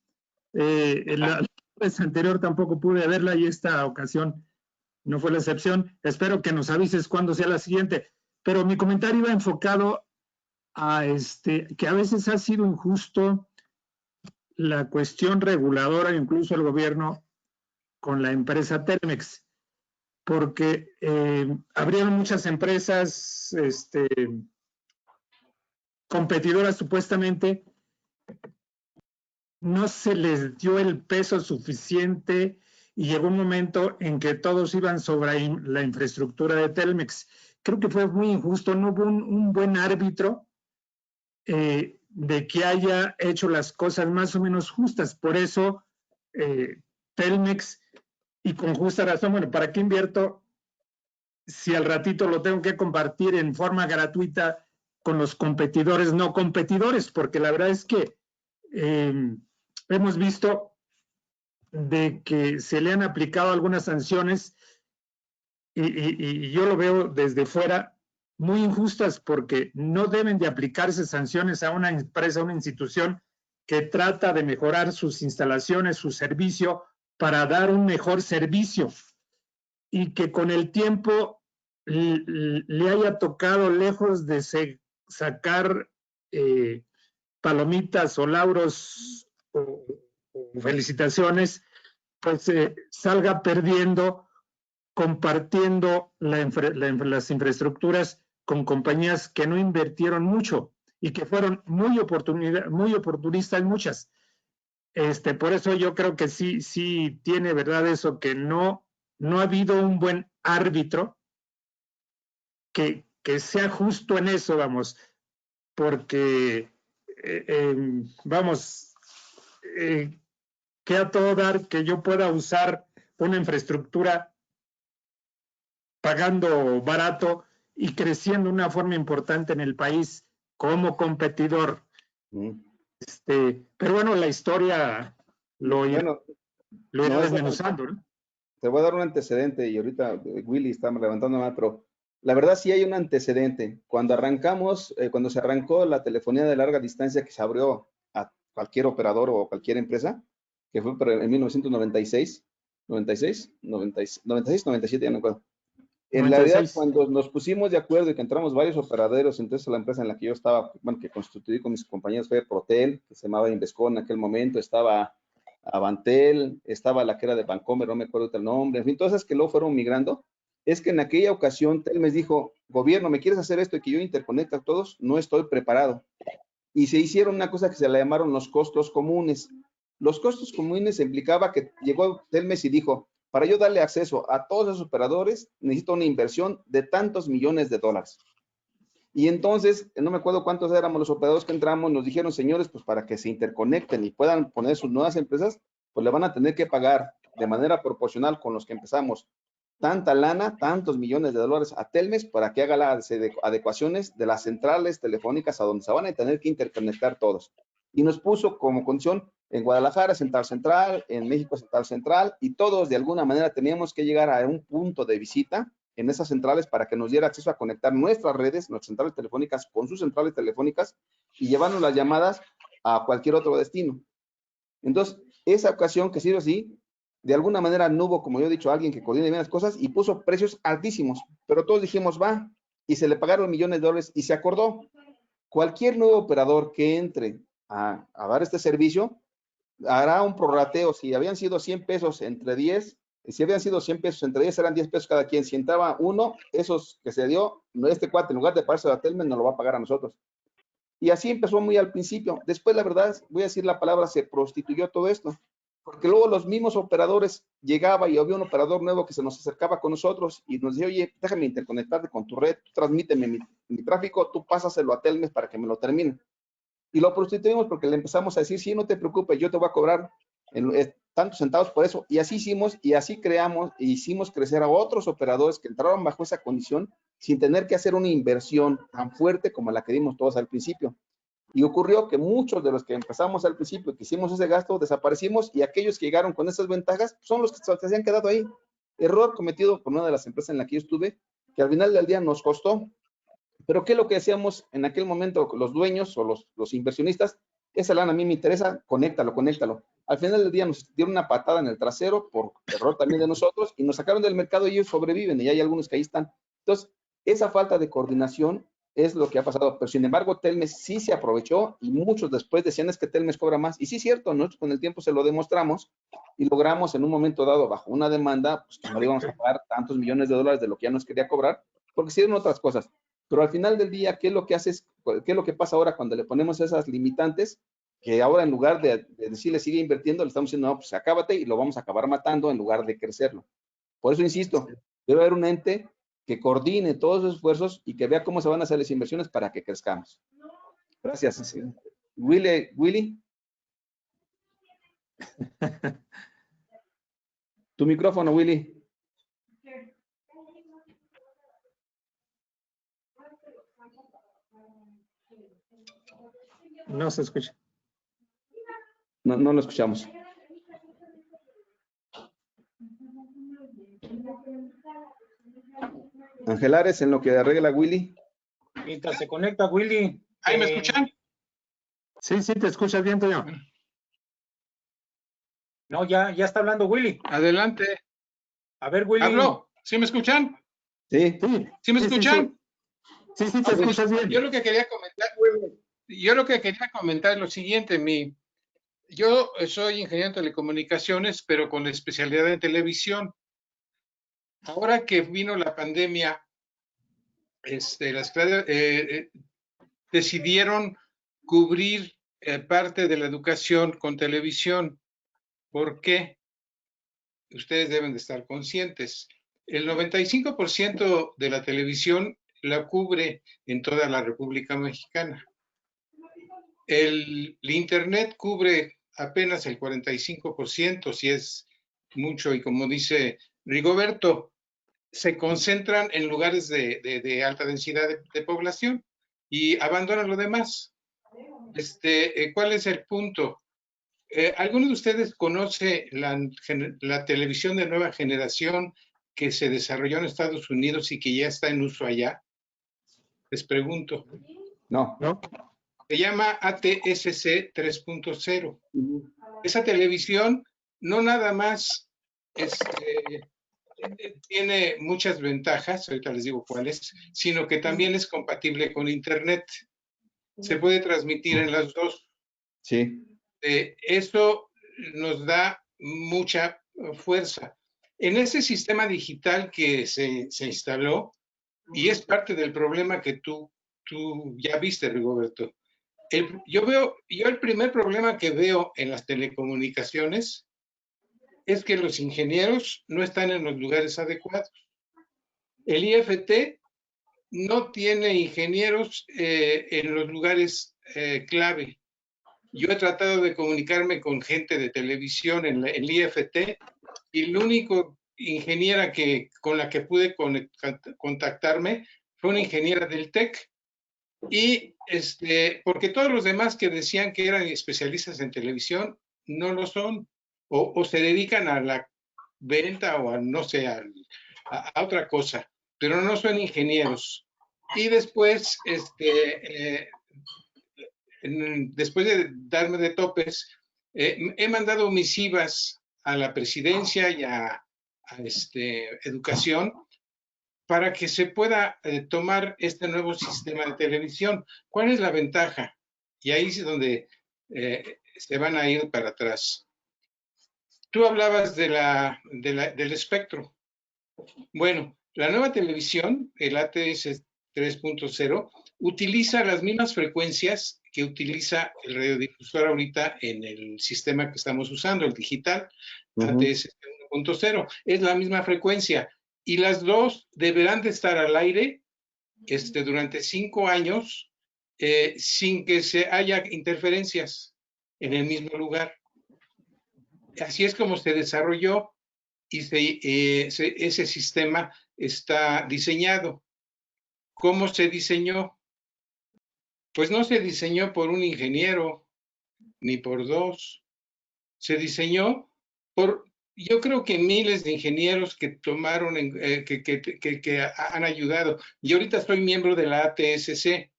[SPEAKER 6] La vez anterior tampoco pude verla y esta ocasión no fue la excepción. Espero que nos avises cuándo sea la siguiente. Pero mi comentario iba enfocado a que a veces ha sido injusto la cuestión reguladora, incluso el gobierno, con la empresa Telmex, porque abrieron muchas empresas competidoras supuestamente, no se les dio el peso suficiente y llegó un momento en que todos iban sobre la infraestructura de Telmex. Creo que fue muy injusto, no hubo un buen árbitro de que haya hecho las cosas más o menos justas. Por eso Telmex, y con justa razón, bueno, ¿para qué invierto si al ratito lo tengo que compartir en forma gratuita con los competidores no competidores? Porque la verdad es que hemos visto de que se le han aplicado algunas sanciones y yo lo veo desde fuera muy injustas, porque no deben de aplicarse sanciones a una empresa, a una institución que trata de mejorar sus instalaciones, su servicio, para dar un mejor servicio, y que con el tiempo le haya tocado, lejos de sacar palomitas o lauros o felicitaciones, pues salga perdiendo, compartiendo las infraestructuras con compañías que no invirtieron mucho y que fueron muy oportunistas muchas. Por eso yo creo que sí tiene verdad eso, que no ha habido un buen árbitro que sea justo en eso, vamos, porque vamos, que a todo dar que yo pueda usar una infraestructura pagando barato y creciendo de una forma importante en el país como competidor. Pero bueno, la historia lo irá desmenuzando, ¿no?
[SPEAKER 1] Te voy a dar un antecedente y ahorita Willy está levantando más, pero la verdad sí hay un antecedente. Cuando se arrancó la telefonía de larga distancia, que se abrió a cualquier operador o cualquier empresa, que fue en 1996, 96, 97, ya no me acuerdo. En
[SPEAKER 6] 96.
[SPEAKER 1] realidad, cuando nos pusimos de acuerdo y que entramos varios operaderos, entonces la empresa en la que yo estaba, bueno, que constituí con mis compañeros, fue Protel, que se llamaba Invescon en aquel momento, estaba Avantel, estaba la que era de Bancomer, no me acuerdo el nombre, en fin, todas esas que luego fueron migrando. Es que en aquella ocasión Telmex dijo, gobierno, ¿me quieres hacer esto y que yo interconecte a todos? No estoy preparado. Y se hicieron una cosa que se le llamaron los costos comunes. Los costos comunes implicaba que llegó Telmex y dijo, para yo darle acceso a todos esos operadores, necesito una inversión de tantos millones de dólares. Y entonces, no me acuerdo cuántos éramos los operadores que entramos, nos dijeron, señores, pues para que se interconecten y puedan poner sus nuevas empresas, pues le van a tener que pagar de manera proporcional con los que empezamos tanta lana, tantos millones de dólares a Telmex para que haga las adecuaciones de las centrales telefónicas a donde se van a tener que interconectar todos. Y nos puso como condición en Guadalajara central, en México central, y todos de alguna manera teníamos que llegar a un punto de visita en esas centrales para que nos diera acceso a conectar nuestras redes, nuestras centrales telefónicas con sus centrales telefónicas y llevarnos las llamadas a cualquier otro destino. Entonces, esa ocasión que sirve así, de alguna manera no hubo, como yo he dicho, alguien que coordine bien las cosas y puso precios altísimos, pero todos dijimos, va, y se le pagaron millones de dólares y se acordó. Cualquier nuevo operador que entre a dar este servicio hará un prorrateo. Si habían sido 100 pesos entre 10, si habían sido 100 pesos entre 10, eran 10 pesos cada quien. Si entraba uno, esos que se dio, este cuate, en lugar de pagarse a Telmex, nos lo va a pagar a nosotros. Y así empezó muy al principio. Después, la verdad, voy a decir la palabra, se prostituyó todo esto. Porque luego los mismos operadores llegaba y había un operador nuevo que se nos acercaba con nosotros y nos decía, oye, déjame interconectarte con tu red, tú transmíteme mi tráfico, tú pásaselo a Telmex para que me lo termine. Y lo prostituimos porque le empezamos a decir, sí, no te preocupes, yo te voy a cobrar tantos centavos por eso. Y así hicimos, y así creamos, e hicimos crecer a otros operadores que entraron bajo esa condición sin tener que hacer una inversión tan fuerte como la que dimos todos al principio. Y ocurrió que muchos de los que empezamos al principio, que hicimos ese gasto, desaparecimos, y aquellos que llegaron con esas ventajas son los que se han quedado ahí. Error cometido por una de las empresas en la que yo estuve, que al final del día nos costó. Pero ¿qué es lo que hacíamos en aquel momento los dueños o los inversionistas? Esa lana a mí me interesa, conéctalo. Al final del día nos dieron una patada en el trasero por error también de nosotros y nos sacaron del mercado y ellos sobreviven y hay algunos que ahí están. Entonces, esa falta de coordinación es lo que ha pasado. Pero sin embargo, Telmex sí se aprovechó y muchos después decían es que Telmex cobra más. Y sí es cierto, nosotros con el tiempo se lo demostramos y logramos en un momento dado, bajo una demanda, pues que no le íbamos a pagar tantos millones de dólares de lo que ya nos quería cobrar, porque hicieron otras cosas. Pero al final del día, ¿qué es lo que haces? ¿Qué es lo que pasa ahora cuando le ponemos esas limitantes? Que ahora en lugar de decirle sigue invirtiendo, le estamos diciendo, no, pues acábate y lo vamos a acabar matando en lugar de crecerlo. Por eso insisto, debe haber un ente que coordine todos esos esfuerzos y que vea cómo se van a hacer las inversiones para que crezcamos. Gracias. Willy. Tu micrófono, Willy.
[SPEAKER 6] No se escucha.
[SPEAKER 1] No lo escuchamos. Ángelares, en lo que arregla Willy.
[SPEAKER 3] Mientras se conecta Willy.
[SPEAKER 7] ¿Ahí me escuchan?
[SPEAKER 6] Sí, te escuchas bien, Toño.
[SPEAKER 3] No, ya está hablando Willy.
[SPEAKER 7] Adelante.
[SPEAKER 3] A ver, Willy.
[SPEAKER 7] ¿Hablo? ¿Sí me escuchan?
[SPEAKER 1] Sí.
[SPEAKER 7] ¿Sí me escuchan?
[SPEAKER 6] Sí, te escuchas bien.
[SPEAKER 7] Yo lo que quería comentar es lo siguiente, yo soy ingeniero en telecomunicaciones, pero con especialidad en televisión. Ahora que vino la pandemia, las clases decidieron cubrir parte de la educación con televisión. ¿Por qué? Ustedes deben de estar conscientes. El 95% de la televisión la cubre en toda la República Mexicana. El Internet cubre apenas el 45%, si es mucho, y como dice Rigoberto, se concentran en lugares de alta densidad de población y abandonan lo demás. ¿Cuál es el punto? ¿Alguno de ustedes conoce la televisión de nueva generación que se desarrolló en Estados Unidos y que ya está en uso allá? Les pregunto.
[SPEAKER 1] No.
[SPEAKER 7] Se llama ATSC 3.0. Esa televisión no nada más tiene muchas ventajas, ahorita les digo cuáles, sino que también es compatible con Internet. Se puede transmitir en las dos.
[SPEAKER 1] Sí.
[SPEAKER 7] Esto nos da mucha fuerza. En ese sistema digital que se instaló, y es parte del problema que tú ya viste, Rigoberto. Yo el primer problema que veo en las telecomunicaciones es que los ingenieros no están en los lugares adecuados. El IFT no tiene ingenieros en los lugares clave. Yo he tratado de comunicarme con gente de televisión en el IFT y la única ingeniera con la que pude contactarme fue una ingeniera del TEC. Y porque todos los demás que decían que eran especialistas en televisión no lo son, o se dedican a la venta o a no sé, a otra cosa, pero no son ingenieros. Y después, después de darme de topes, he mandado misivas a la presidencia y a educación para que se pueda tomar este nuevo sistema de televisión. ¿Cuál es la ventaja? Y ahí es donde se van a ir para atrás. Tú hablabas del espectro. Bueno, la nueva televisión, el ATS 3.0, utiliza las mismas frecuencias que utiliza el radiodifusor ahorita en el sistema que estamos usando, el digital, ATS 1.0. Es la misma frecuencia y las dos deberán de estar al aire durante 5 años sin que se haya interferencias en el mismo lugar. Así es como se desarrolló y ese sistema está diseñado. ¿Cómo se diseñó? Pues no se diseñó por un ingeniero ni por dos. Se diseñó por, yo creo que miles de ingenieros que tomaron, que han ayudado. Y ahorita soy miembro de la ATSC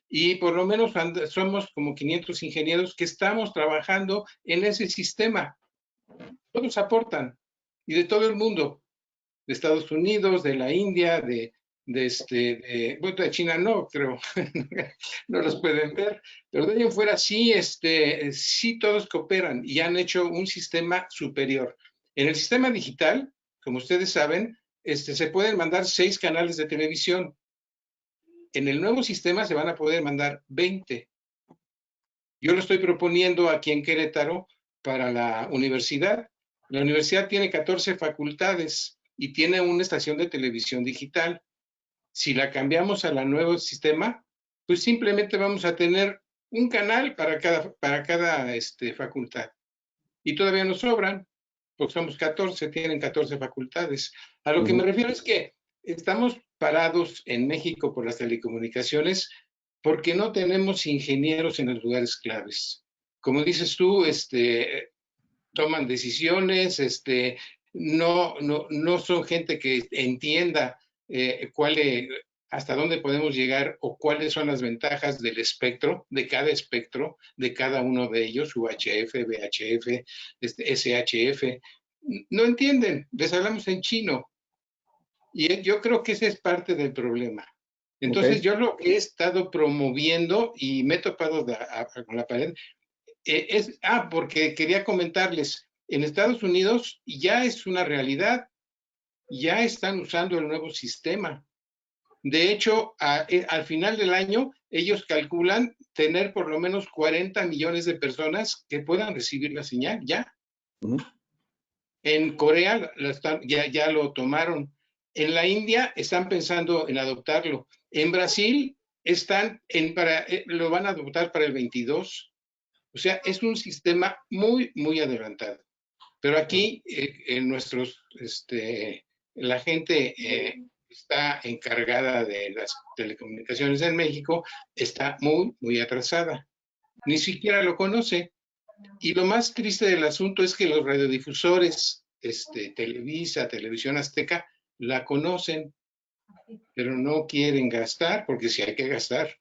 [SPEAKER 7] y por lo menos somos como 500 ingenieros que estamos trabajando en ese sistema. Todos aportan y de todo el mundo, de Estados Unidos, de la India, bueno, de China no, creo, no los pueden ver, pero de ahí en fuera sí, sí todos cooperan y han hecho un sistema superior. En el sistema digital, como ustedes saben, se pueden mandar 6 canales de televisión. En el nuevo sistema se van a poder mandar 20. Yo lo estoy proponiendo aquí en Querétaro para la universidad. La universidad tiene 14 facultades y tiene una estación de televisión digital. Si la cambiamos al nuevo sistema, pues simplemente vamos a tener un canal para cada facultad. Y todavía nos sobran, porque somos 14, tienen 14 facultades. A lo que me refiero es que estamos parados en México por las telecomunicaciones porque no tenemos ingenieros en los lugares claves. Como dices tú, toman decisiones, no son gente que entienda hasta dónde podemos llegar o cuáles son las ventajas del espectro, de cada uno de ellos, UHF, VHF, SHF. No entienden, les hablamos en chino. Y yo creo que ese es parte del problema. Entonces, yo lo que he estado promoviendo y me he topado con la pared porque quería comentarles, en Estados Unidos ya es una realidad, ya están usando el nuevo sistema. De hecho, al final del año, ellos calculan tener por lo menos 40 millones de personas que puedan recibir la señal ya. En Corea ya lo tomaron. En la India están pensando en adoptarlo. En Brasil lo van a adoptar para el 22. O sea, es un sistema muy, muy adelantado. Pero aquí la gente está encargada de las telecomunicaciones en México, está muy, muy atrasada. Ni siquiera lo conoce. Y lo más triste del asunto es que los radiodifusores, Televisa, Televisión Azteca, la conocen, pero no quieren gastar, porque sí hay que gastar.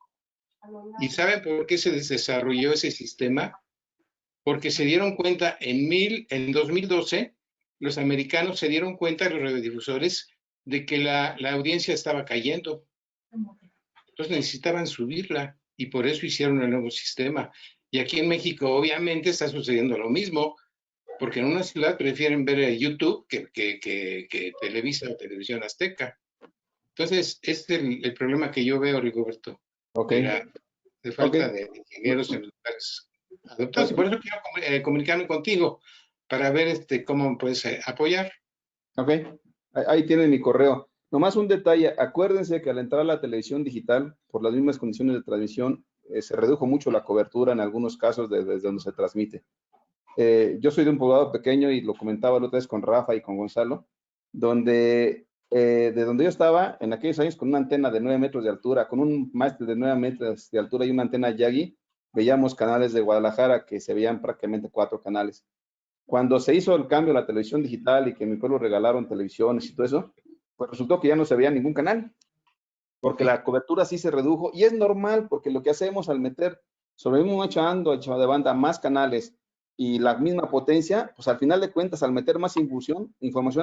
[SPEAKER 7] ¿Y saben por qué se desarrolló ese sistema? Porque se dieron cuenta en 2012, los americanos se dieron cuenta, los radiodifusores, de que la audiencia estaba cayendo. Entonces necesitaban subirla y por eso hicieron el nuevo sistema. Y aquí en México obviamente está sucediendo lo mismo, porque en una ciudad prefieren ver YouTube que Televisa o Televisión Azteca. Entonces, este es el problema que yo veo, Rigoberto. De falta de ingenieros en los lugares adoptados. Y por eso quiero comunicarme contigo para ver cómo me puedes apoyar.
[SPEAKER 1] Ok, ahí tienen mi correo. Nomás un detalle, acuérdense que al entrar a la televisión digital, por las mismas condiciones de transmisión, se redujo mucho la cobertura en algunos casos desde donde se transmite. Yo soy de un poblado pequeño y lo comentaba la otra vez con Rafa y con Gonzalo, de donde yo estaba en aquellos años con una antena de 9 metros de altura, con un mástil de 9 metros de altura y una antena Yagi, veíamos canales de Guadalajara que se veían prácticamente 4 canales. Cuando se hizo el cambio a la televisión digital y que en mi pueblo regalaron televisiones y todo eso, pues resultó que ya no se veía ningún canal, porque la cobertura sí se redujo y es normal porque lo que hacemos al meter sobre el mismo ancho de banda más canales y la misma potencia, pues al final de cuentas al meter más información,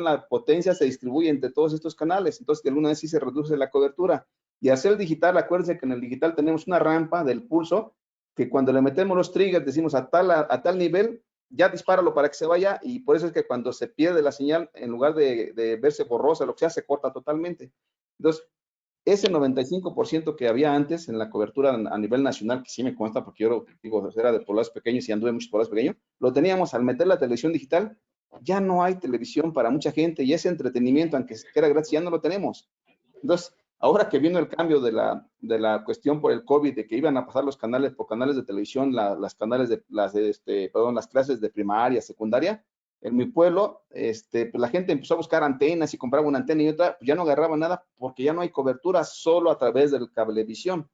[SPEAKER 1] la potencia se distribuye entre todos estos canales, entonces de alguna vez sí se reduce la cobertura. Y hacer el digital, acuérdense que en el digital tenemos una rampa del pulso que cuando le metemos los triggers, decimos a tal nivel, ya dispáralo para que se vaya, y por eso es que cuando se pierde la señal, en lugar de verse borrosa, lo que sea, se corta totalmente. Entonces, ese 95% que había antes en la cobertura a nivel nacional, que sí me consta porque yo digo, era de poblados pequeños y anduve en muchos poblados pequeños, lo teníamos al meter la televisión digital. Ya no hay televisión para mucha gente y ese entretenimiento, aunque era gratis, ya no lo tenemos. Entonces, ahora que vino el cambio de la cuestión por el COVID, de que iban a pasar los canales por canales de televisión, las clases de primaria, secundaria, en mi pueblo, pues la gente empezó a buscar antenas y compraba una antena y otra, pues ya no agarraba nada porque ya no hay cobertura, solo a través del cablevisión.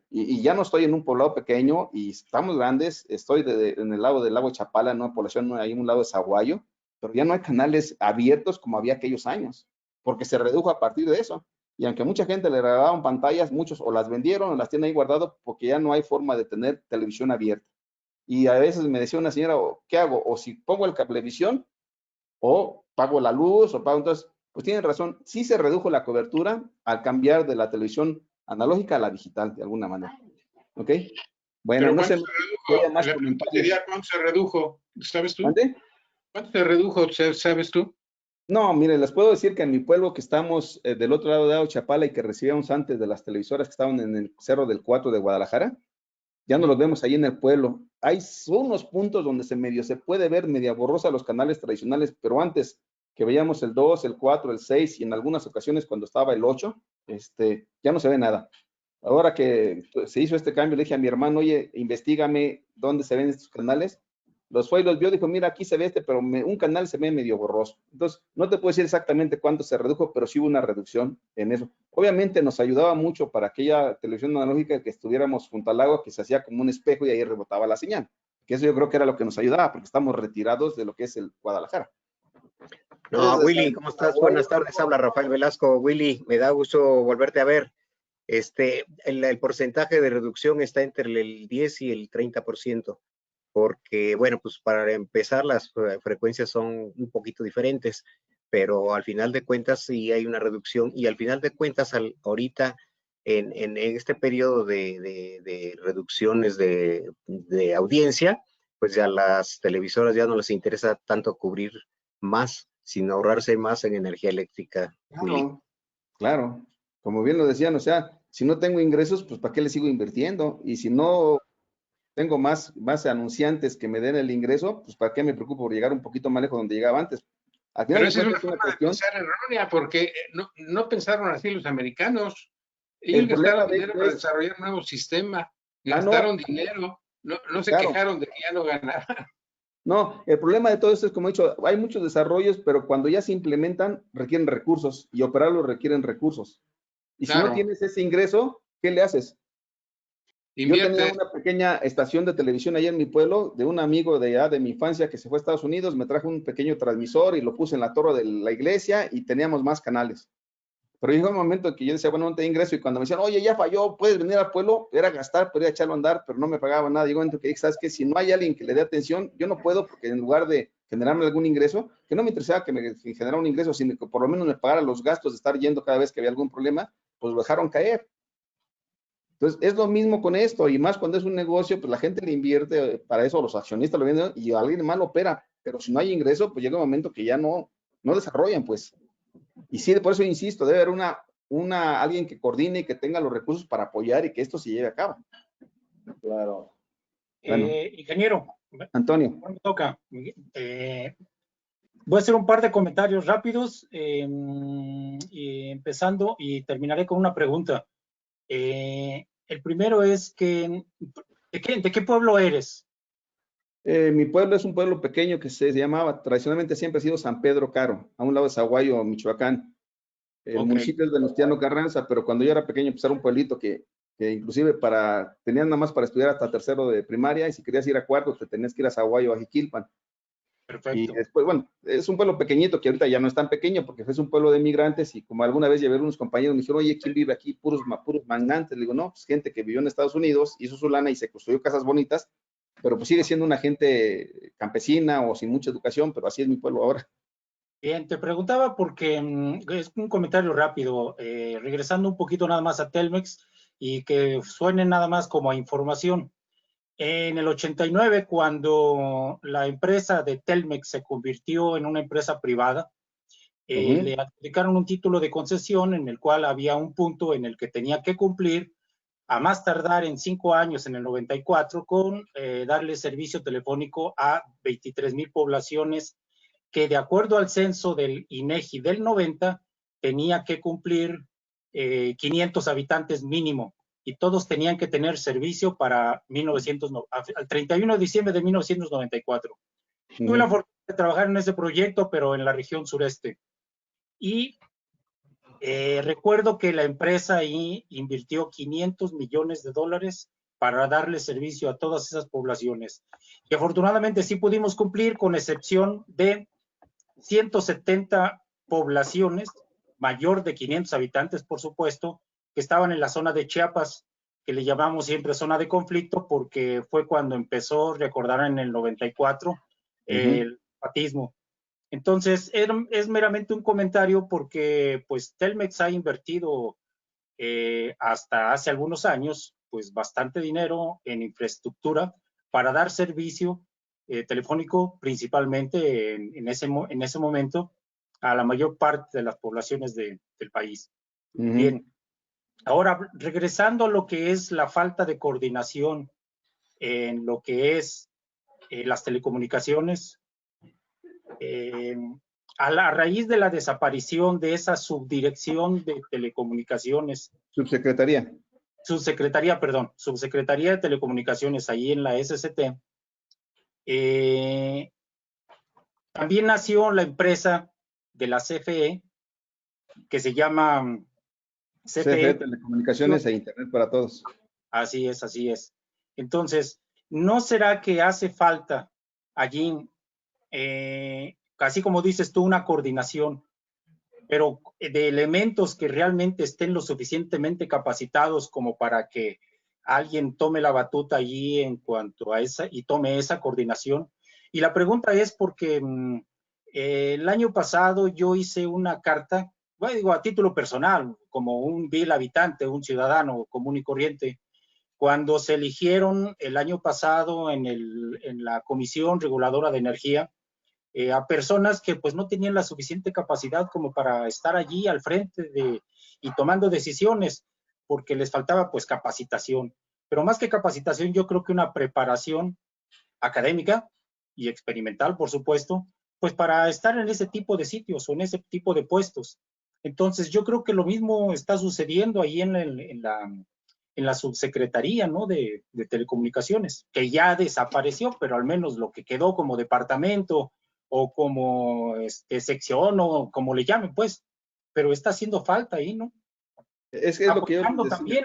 [SPEAKER 1] Y ya no estoy en un poblado pequeño y estamos grandes, estoy en el lado del lago Chapala, en una población, hay un lado de Zaguayo, pero ya no hay canales abiertos como había aquellos años, porque se redujo a partir de eso. Y aunque mucha gente le regalaban pantallas, muchos o las vendieron o las tienen ahí guardado porque ya no hay forma de tener televisión abierta. Y a veces me decía una señora, ¿qué hago? O si pongo el cablevisión, o pago la luz, o pago, entonces, pues tienen razón, sí se redujo la cobertura al cambiar de la televisión analógica a la digital, de alguna manera. ¿Ok? Bueno, no sé.
[SPEAKER 7] La pregunta sería, ¿cuánto se redujo? ¿Sabes tú?
[SPEAKER 1] ¿Ande?
[SPEAKER 7] ¿Cuánto se redujo? ¿Sabes tú?
[SPEAKER 1] No, mire, les puedo decir que en mi pueblo, que estamos del otro lado de Lago Chapala y que recibíamos antes de las televisoras que estaban en el Cerro del Cuatro de Guadalajara, ya no los vemos ahí en el pueblo. Hay unos puntos donde se puede ver media borrosa los canales tradicionales, pero antes que veíamos el 2, el 4, el 6 y en algunas ocasiones cuando estaba el 8, ya no se ve nada. Ahora que se hizo este cambio, le dije a mi hermano, oye, investígame dónde se ven estos canales. Los fue y los vio, dijo, mira, aquí se ve pero un canal se ve medio borroso. Entonces, no te puedo decir exactamente cuánto se redujo, pero sí hubo una reducción en eso. Obviamente nos ayudaba mucho para aquella televisión analógica que estuviéramos junto al lago, que se hacía como un espejo y ahí rebotaba la señal. Que eso yo creo que era lo que nos ayudaba, porque estamos retirados de lo que es el Guadalajara.
[SPEAKER 8] No, Willy, ¿cómo estás? Buenas tardes, habla Rafael Velasco. Willy, me da gusto volverte a ver. El porcentaje de reducción está entre el 10 y el 30%, porque, bueno, pues para empezar las frecuencias son un poquito diferentes, pero al final de cuentas sí hay una reducción y al final de cuentas ahorita en este periodo de reducciones de audiencia, pues ya las televisoras ya no les interesa tanto cubrir más, sino ahorrarse más en energía eléctrica.
[SPEAKER 1] Claro, claro. Como bien lo decían, o sea, si no tengo ingresos, pues ¿para qué le sigo invirtiendo? Y si no tengo más anunciantes que me den el ingreso, pues ¿para qué me preocupo por llegar un poquito más lejos donde llegaba antes?
[SPEAKER 7] Pero esa es una forma de pensar errónea, porque no pensaron así los americanos. Ellos gastaron dinero para desarrollar un nuevo sistema, gastaron dinero, no se quejaron de que ya no ganaban.
[SPEAKER 1] No, el problema de todo esto es, como he dicho, hay muchos desarrollos, pero cuando ya se implementan, requieren recursos, y operarlos requieren recursos. Y si no tienes ese ingreso, ¿qué le haces? Invierte. Yo tenía una pequeña estación de televisión allá en mi pueblo, de un amigo de mi infancia que se fue a Estados Unidos, me trajo un pequeño transmisor y lo puse en la torre de la iglesia y teníamos más canales. Pero llegó un momento en que yo decía, bueno, no tengo ingreso, y cuando me decían, oye, ya falló, puedes venir al pueblo, era gastar, podría echarlo a andar, pero no me pagaba nada. Llegó un momento que dije, ¿sabes qué? Si no hay alguien que le dé atención, yo no puedo, porque en lugar de generarme algún ingreso, que no me interesaba que me generara un ingreso, sino que por lo menos me pagara los gastos de estar yendo cada vez que había algún problema, pues lo dejaron caer. Entonces, es lo mismo con esto, y más cuando es un negocio, pues la gente le invierte, para eso los accionistas lo venden, y alguien más lo opera, pero si no hay ingreso, pues llega un momento que ya no desarrollan, pues. Y sí, por eso insisto, debe haber alguien que coordine y que tenga los recursos para apoyar y que esto se lleve a cabo.
[SPEAKER 4] Claro.
[SPEAKER 3] Bueno. Ingeniero.
[SPEAKER 1] Antonio.
[SPEAKER 3] Me toca. Voy a hacer un par de comentarios rápidos, empezando, y terminaré con una pregunta. El primero es que, ¿de qué pueblo eres?
[SPEAKER 1] Mi pueblo es un pueblo pequeño que se llamaba, tradicionalmente siempre ha sido San Pedro Caro, a un lado de Zaguayo, Michoacán. El municipio es Venustiano Carranza, pero cuando yo era pequeño, pues era un pueblito que inclusive tenían nada más para estudiar hasta tercero de primaria, y si querías ir a cuarto, te tenías que ir a Zaguayo, a Jiquilpan. Perfecto. Y después, bueno, es un pueblo pequeñito que ahorita ya no es tan pequeño porque es un pueblo de migrantes, y como alguna vez llevé a unos compañeros, me dijeron, oye, ¿quién vive aquí? Puros magnantes. Le digo, no, pues gente que vivió en Estados Unidos, hizo su lana y se construyó casas bonitas, pero pues sigue siendo una gente campesina o sin mucha educación, pero así es mi pueblo ahora.
[SPEAKER 3] Bien, te preguntaba porque es un comentario rápido, regresando un poquito nada más a Telmex y que suene nada más como a información. En el 89, cuando la empresa de Telmex se convirtió en una empresa privada, le adjudicaron un título de concesión en el cual había un punto en el que tenía que cumplir a más tardar en 5 años, en el 94, con darle servicio telefónico a 23,000 poblaciones que, de acuerdo al censo del INEGI del 90, tenía que cumplir 500 habitantes mínimo, y todos tenían que tener servicio para al 31 de diciembre de 1994. Tuve la fortuna de trabajar en ese proyecto, pero en la región sureste. Y recuerdo que la empresa ahí invirtió $500 millones para darle servicio a todas esas poblaciones. Y afortunadamente sí pudimos cumplir, con excepción de 170 poblaciones, mayor de 500 habitantes, por supuesto, que estaban en la zona de Chiapas, que le llamamos siempre zona de conflicto, porque fue cuando empezó, recordarán, en el 94, el zapatismo. Entonces, es meramente un comentario porque, pues, Telmex ha invertido hasta hace algunos años, pues, bastante dinero en infraestructura para dar servicio telefónico, principalmente en ese momento, a la mayor parte de las poblaciones del país. Bien, ahora, regresando a lo que es la falta de coordinación en lo que es las telecomunicaciones, a raíz de la desaparición de esa subdirección de telecomunicaciones. Subsecretaría de Telecomunicaciones, ahí en la SCT. También nació la empresa de la CFE, que se llama
[SPEAKER 1] CFE Telecomunicaciones e Internet para Todos.
[SPEAKER 3] Así es, así es. Entonces, ¿no será que hace falta allí, así como dices tú, una coordinación, pero de elementos que realmente estén lo suficientemente capacitados como para que alguien tome la batuta allí en cuanto a esa y tome esa coordinación? Y la pregunta es porque el año pasado yo hice una carta, bueno, digo a título personal, como un vil habitante, un ciudadano común y corriente, cuando se eligieron el año pasado en la Comisión Reguladora de Energía, a personas que pues no tenían la suficiente capacidad como para estar allí al frente y tomando decisiones, porque les faltaba pues capacitación. Pero más que capacitación, yo creo que una preparación académica y experimental, por supuesto, pues para estar en ese tipo de sitios o en ese tipo de puestos. Entonces, yo creo que lo mismo está sucediendo ahí en la subsecretaría, ¿no?, de telecomunicaciones, que ya desapareció, pero al menos lo que quedó como departamento o como sección o como le llamen, pues, pero está haciendo falta ahí, ¿no?
[SPEAKER 1] Es lo que yo
[SPEAKER 3] también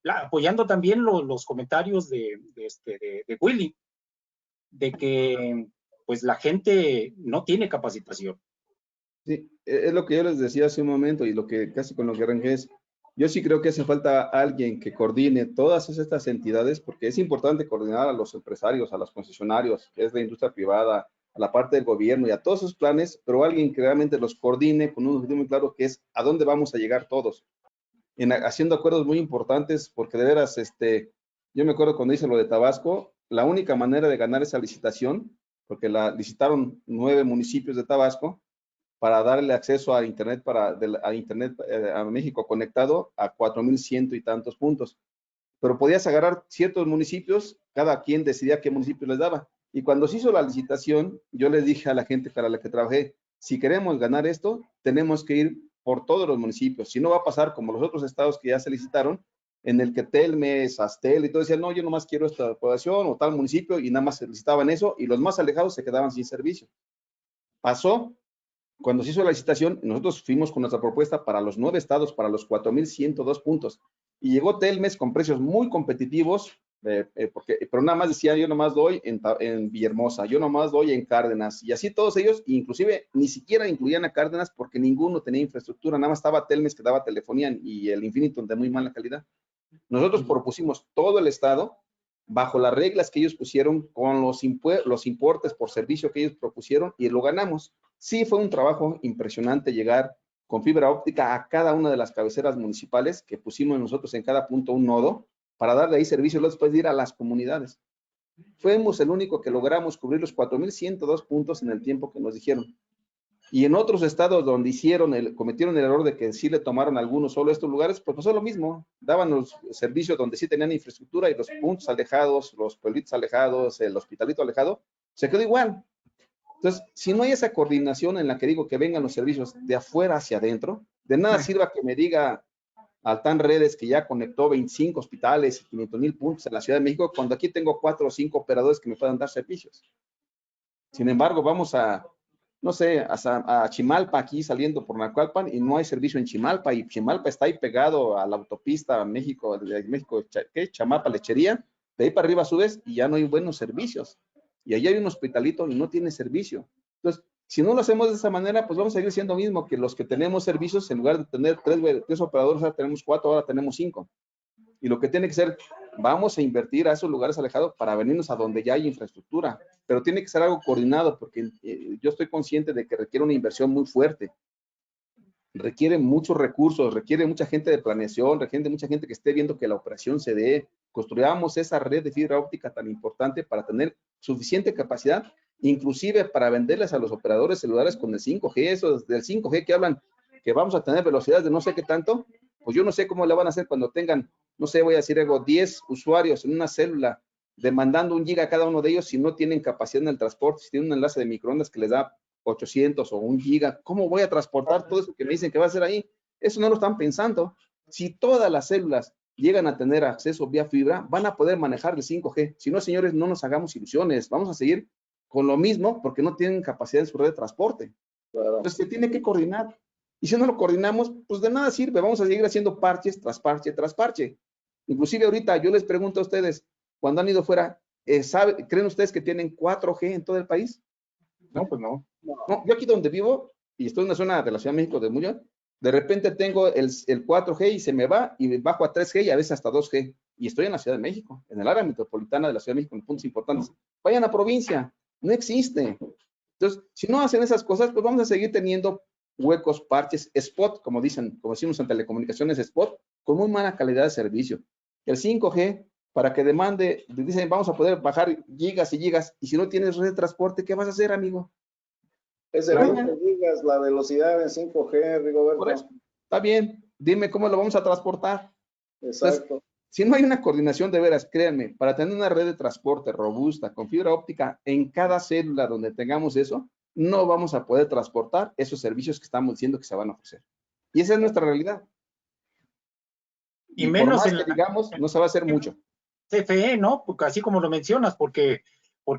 [SPEAKER 3] apoyando también los comentarios de Willy, de que pues la gente no tiene capacitación.
[SPEAKER 1] Sí, es lo que yo les decía hace un momento y lo que casi con lo que arranqué es, yo sí creo que hace falta alguien que coordine todas estas entidades, porque es importante coordinar a los empresarios, a los concesionarios, que es la industria privada, a la parte del gobierno y a todos esos planes, pero alguien que realmente los coordine con un objetivo muy claro, que es a dónde vamos a llegar todos, haciendo acuerdos muy importantes, porque de veras, yo me acuerdo cuando hice lo de Tabasco, la única manera de ganar esa licitación, porque la licitaron 9 municipios de Tabasco, para darle acceso a Internet, a México conectado a 4,100 y tantos puntos. Pero podías agarrar ciertos municipios, cada quien decidía qué municipio les daba. Y cuando se hizo la licitación, yo les dije a la gente para la que trabajé, si queremos ganar esto, tenemos que ir por todos los municipios. Si no va a pasar como los otros estados que ya se licitaron, en el que Telmex, Astel y todo decían, no, yo nomás quiero esta población o tal municipio, y nada más se licitaban eso, y los más alejados se quedaban sin servicio. Pasó. Cuando se hizo la licitación, nosotros fuimos con nuestra propuesta para los 9 estados, para los 4,102 puntos. Y llegó Telmex con precios muy competitivos, pero nada más decía, yo nomás doy en Villahermosa, yo nomás doy en Cárdenas. Y así todos ellos, inclusive ni siquiera incluían a Cárdenas porque ninguno tenía infraestructura, nada más estaba Telmex que daba telefonía y el Infinito de muy mala calidad. Nosotros propusimos todo el estado bajo las reglas que ellos pusieron, con los importes por servicio que ellos propusieron, y lo ganamos. Sí, fue un trabajo impresionante llegar con fibra óptica a cada una de las cabeceras municipales, que pusimos nosotros en cada punto un nodo, para darle ahí servicio después de ir a las comunidades. Fuimos el único que logramos cubrir los 4,102 puntos en el tiempo que nos dijeron. Y en otros estados donde cometieron el error de que sí le tomaron algunos solo estos lugares, pues pasó lo mismo. Daban los servicios donde sí tenían infraestructura y los puntos alejados, los pueblitos alejados, el hospitalito alejado, se quedó igual. Entonces, si no hay esa coordinación en la que digo que vengan los servicios de afuera hacia adentro, de nada sirva que me diga Altán Redes que ya conectó 25 hospitales y 500,000 puntos en la Ciudad de México, cuando aquí tengo 4 o 5 operadores que me puedan dar servicios. Sin embargo, vamos a, no sé, a Chimalpa, aquí saliendo por Naucalpan, y no hay servicio en Chimalpa, y Chimalpa está ahí pegado a la autopista México, Chamapa, Lechería, de ahí para arriba subes y ya no hay buenos servicios. Y allí hay un hospitalito y no tiene servicio. Entonces, si no lo hacemos de esa manera, pues vamos a seguir siendo lo mismo que los que tenemos servicios, en lugar de tener 3 operadores, ahora tenemos 4, ahora tenemos 5. Y lo que tiene que ser, vamos a invertir a esos lugares alejados para venirnos a donde ya hay infraestructura, pero tiene que ser algo coordinado, porque yo estoy consciente de que requiere una inversión muy fuerte, requiere muchos recursos, requiere mucha gente de planeación, requiere mucha gente que esté viendo que la operación se dé. Construyamos esa red de fibra óptica tan importante para tener suficiente capacidad, inclusive para venderles a los operadores celulares con el 5G, eso del 5G que hablan, que vamos a tener velocidades de no sé qué tanto, pues yo no sé cómo le van a hacer cuando tengan, no sé, voy a decir algo, 10 usuarios en una célula, demandando 1 giga a cada uno de ellos si no tienen capacidad en el transporte, si tienen un enlace de microondas que les da 800 o 1 giga, ¿cómo voy a transportar todo eso que me dicen que va a ser ahí? Eso no lo están pensando. Si todas las células llegan a tener acceso vía fibra, van a poder manejar el 5G. Si no, señores, no nos hagamos ilusiones. Vamos a seguir con lo mismo porque no tienen capacidad en su red de transporte. Entonces, se tiene que coordinar. Y si no lo coordinamos, pues de nada sirve. Vamos a seguir haciendo parches tras parche tras parche. Inclusive ahorita yo les pregunto a ustedes, cuando han ido fuera, ¿creen ustedes que tienen 4G en todo el país?
[SPEAKER 3] No, pues no.
[SPEAKER 1] No, yo aquí donde vivo, y estoy en una zona de la Ciudad de México de Muñoz, de repente tengo el 4G y se me va y bajo a 3G y a veces hasta 2G. Y estoy en la Ciudad de México, en el área metropolitana de la Ciudad de México, en puntos importantes. Vayan a provincia, no existe. Entonces, si no hacen esas cosas, pues vamos a seguir teniendo huecos, parches, spot, como decimos en telecomunicaciones, spot, con muy mala calidad de servicio. El 5G, para que demande, dicen, vamos a poder bajar gigas y gigas, y si no tienes red de transporte, ¿qué vas a hacer, amigo?
[SPEAKER 4] Es de 20 gigas la velocidad en 5G, Rigoberto.
[SPEAKER 1] Está bien, dime cómo lo vamos a transportar.
[SPEAKER 4] Exacto.
[SPEAKER 1] Entonces, si no hay una coordinación de veras, créanme, para tener una red de transporte robusta, con fibra óptica en cada célula donde tengamos eso, no vamos a poder transportar esos servicios que estamos diciendo que se van a ofrecer. Y esa es nuestra realidad.
[SPEAKER 3] Y menos
[SPEAKER 1] por más que digamos, no se va a hacer mucho.
[SPEAKER 3] CFE, ¿no? Porque así como lo mencionas, porque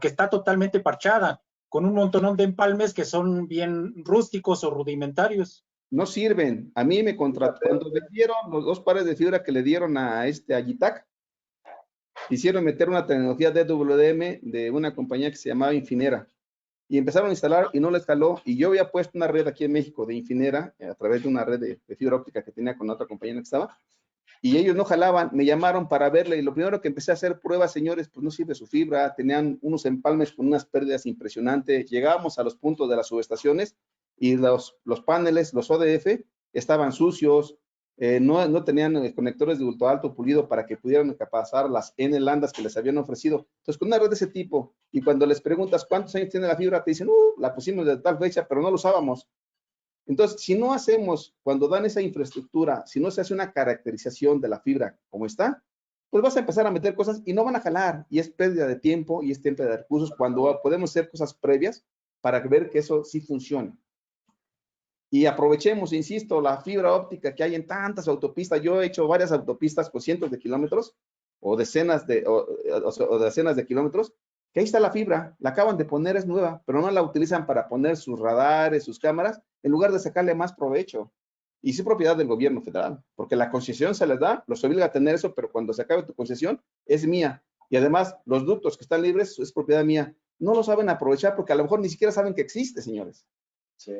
[SPEAKER 3] está totalmente parchada, con un montonón de empalmes que son bien rústicos o rudimentarios.
[SPEAKER 1] No sirven. A mí me contrató, cuando vendieron los 2 pares de fibra que le dieron a Agitac, hicieron meter una tecnología DWDM de una compañía que se llamaba Infinera. Y empezaron a instalar y no les jaló. Y yo había puesto una red aquí en México de Infinera, a través de una red de fibra óptica que tenía con otra compañía que estaba. Y ellos no jalaban, me llamaron para verle. Y lo primero que empecé a hacer pruebas, señores, pues no sirve su fibra. Tenían unos empalmes con unas pérdidas impresionantes. Llegábamos a los puntos de las subestaciones y los paneles, los ODF, estaban sucios. No tenían conectores de ultra alto pulido para que pudieran pasar las N landas que les habían ofrecido. Entonces, con una red de ese tipo, y cuando les preguntas cuántos años tiene la fibra, te dicen, la pusimos de tal fecha, pero no lo usábamos. Entonces, si no hacemos, cuando dan esa infraestructura, si no se hace una caracterización de la fibra como está, pues vas a empezar a meter cosas y no van a jalar, y es pérdida de tiempo y es pérdida de recursos cuando podemos hacer cosas previas para ver que eso sí funcione. Y aprovechemos, insisto, la fibra óptica que hay en tantas autopistas. Yo he hecho varias autopistas con cientos de kilómetros o decenas de kilómetros, que ahí está la fibra, la acaban de poner, es nueva, pero no la utilizan para poner sus radares, sus cámaras, en lugar de sacarle más provecho. Y sí, propiedad del gobierno federal, porque la concesión se les da, los obliga a tener eso, pero cuando se acabe tu concesión, es mía. Y además, los ductos que están libres es propiedad mía. No lo saben aprovechar porque a lo mejor ni siquiera saben que existe, señores.
[SPEAKER 4] Sí.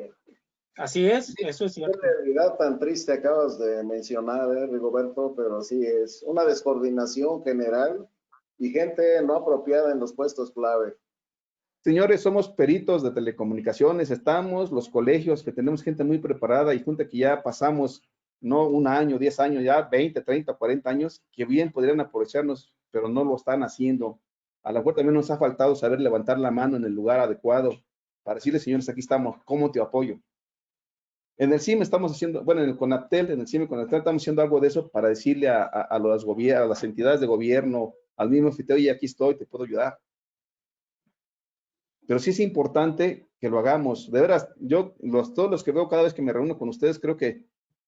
[SPEAKER 3] Así es, eso es cierto.
[SPEAKER 4] Qué realidad tan triste acabas de mencionar, Rigoberto, pero sí es una descoordinación general y gente no apropiada en los puestos clave.
[SPEAKER 1] Señores, somos peritos de telecomunicaciones, estamos, los colegios, que tenemos gente muy preparada y junta que ya pasamos, no 1 año, 10 años, ya 20, 30, 40 años, que bien podrían aprovecharnos, pero no lo están haciendo. A la mejor también nos ha faltado saber levantar la mano en el lugar adecuado para decirle, señores, aquí estamos, ¿cómo te apoyo? En el CIM estamos haciendo, bueno, en el CONAPTEL, en el CIM y CONAPTEL estamos haciendo algo de eso para decirle a las entidades de gobierno, al mismo FITE, oye, aquí estoy, te puedo ayudar. Pero sí es importante que lo hagamos. De veras, yo, todos los que veo cada vez que me reúno con ustedes, creo que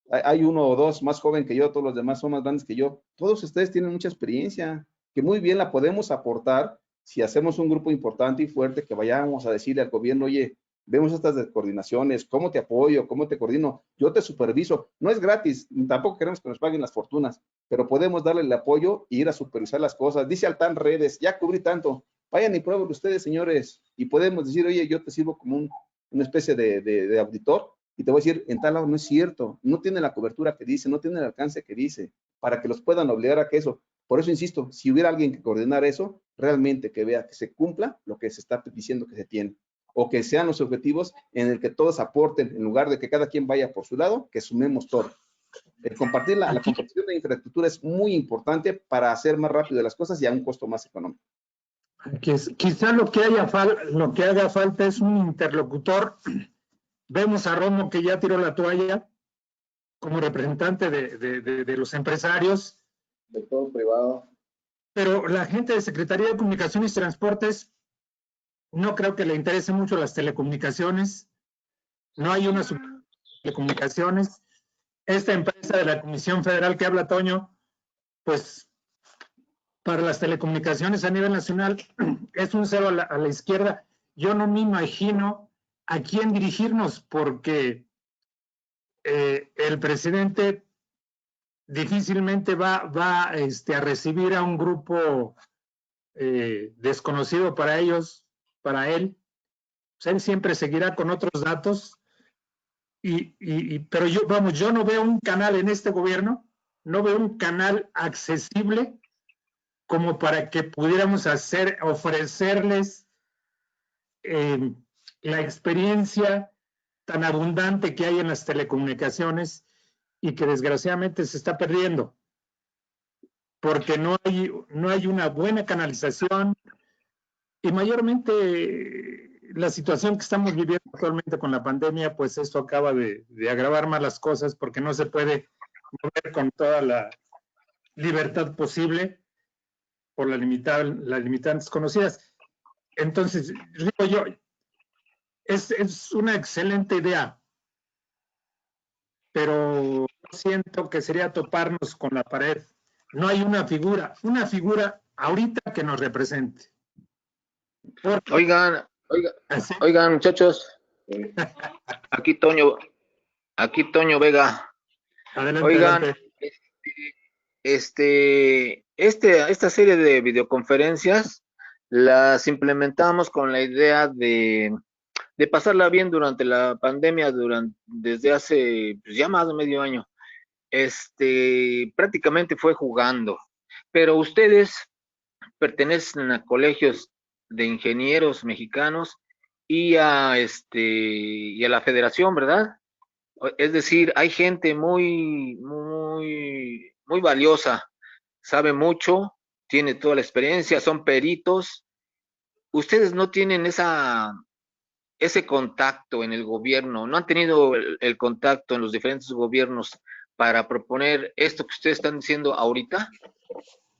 [SPEAKER 1] hay uno o dos más joven que yo, todos los demás son más grandes que yo. Todos ustedes tienen mucha experiencia, que muy bien la podemos aportar si hacemos un grupo importante y fuerte, que vayamos a decirle al gobierno, oye, vemos estas coordinaciones, ¿cómo te apoyo? ¿Cómo te coordino? Yo te superviso. No es gratis, tampoco queremos que nos paguen las fortunas, pero podemos darle el apoyo e ir a supervisar las cosas. Dice Altán Redes, ya cubrí tanto, vayan y prueben ustedes, señores, y podemos decir, oye, yo te sirvo como una especie de auditor, y te voy a decir, en tal lado no es cierto, no tiene la cobertura que dice, no tiene el alcance que dice, para que los puedan obligar a que eso. Por eso insisto, si hubiera alguien que coordinara eso, realmente que vea que se cumpla lo que se está diciendo que se tiene, o que sean los objetivos en el que todos aporten, en lugar de que cada quien vaya por su lado, que sumemos todo. Compartir la compartición de infraestructura es muy importante para hacer más rápido las cosas y a un costo más económico.
[SPEAKER 6] Quizá lo que haga falta es un interlocutor. Vemos a Romo que ya tiró la toalla como representante de los empresarios.
[SPEAKER 4] De todo privado.
[SPEAKER 6] Pero la gente de Secretaría de Comunicaciones y Transportes no creo que le interese mucho las telecomunicaciones. No hay una telecomunicaciones. Esta empresa de la Comisión Federal que habla Toño, pues para las telecomunicaciones a nivel nacional es un cero a la izquierda. Yo no me imagino a quién dirigirnos porque el presidente difícilmente va a recibir a un grupo desconocido para ellos, para él. Pues él siempre seguirá con otros datos. Pero yo no veo un canal en este gobierno, no veo un canal accesible como para que pudiéramos ofrecerles la experiencia tan abundante que hay en las telecomunicaciones y que desgraciadamente se está perdiendo, porque no hay una buena canalización y mayormente la situación que estamos viviendo actualmente con la pandemia, pues esto acaba de agravar más las cosas porque no se puede mover con toda la libertad posible por las limitantes conocidas. Entonces, digo yo, es una excelente idea, pero siento que sería toparnos con la pared. No hay una figura ahorita que nos represente.
[SPEAKER 5] Oigan, muchachos, aquí Toño Vega.
[SPEAKER 6] Adelante,
[SPEAKER 5] Oigan,
[SPEAKER 6] adelante.
[SPEAKER 5] Esta serie de videoconferencias las implementamos con la idea de pasarla bien durante la pandemia, desde hace pues, ya más de medio año. Prácticamente fue jugando, pero ustedes pertenecen a colegios de ingenieros mexicanos y a la federación, ¿verdad? Es decir, hay gente muy valiosa, sabe mucho, tiene toda la experiencia, son peritos. Ustedes no tienen ese contacto en el gobierno, no han tenido el contacto en los diferentes gobiernos para proponer esto que ustedes están diciendo ahorita.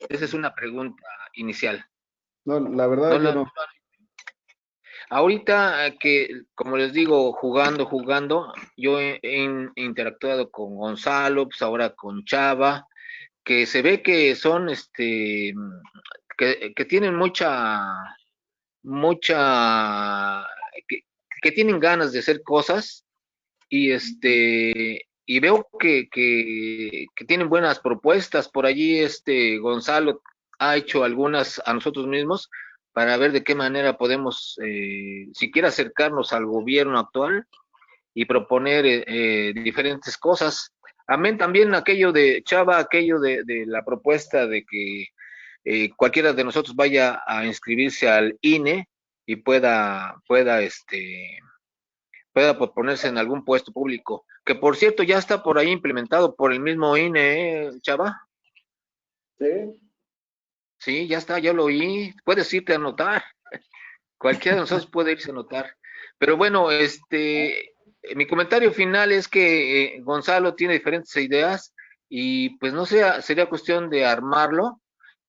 [SPEAKER 5] Esa es una pregunta inicial.
[SPEAKER 1] No, la verdad yo no.
[SPEAKER 5] Ahorita que, como les digo, jugando, yo he interactuado con Gonzalo, pues ahora con Chava, que se ve que son, que tienen que tienen ganas de hacer cosas y y veo que tienen buenas propuestas. Por allí Gonzalo ha hecho algunas a nosotros mismos para ver de qué manera podemos siquiera acercarnos al gobierno actual y proponer diferentes cosas. Amén también aquello de Chava, aquello de la propuesta de que cualquiera de nosotros vaya a inscribirse al INE y pueda ponerse en algún puesto público, que por cierto ya está por ahí implementado por el mismo INE, Chava.
[SPEAKER 4] Sí.
[SPEAKER 5] Sí, ya está, ya lo oí. Puedes irte a anotar. Cualquiera de nosotros puede irse a anotar. Pero bueno, mi comentario final es que Gonzalo tiene diferentes ideas y pues no sé, sería cuestión de armarlo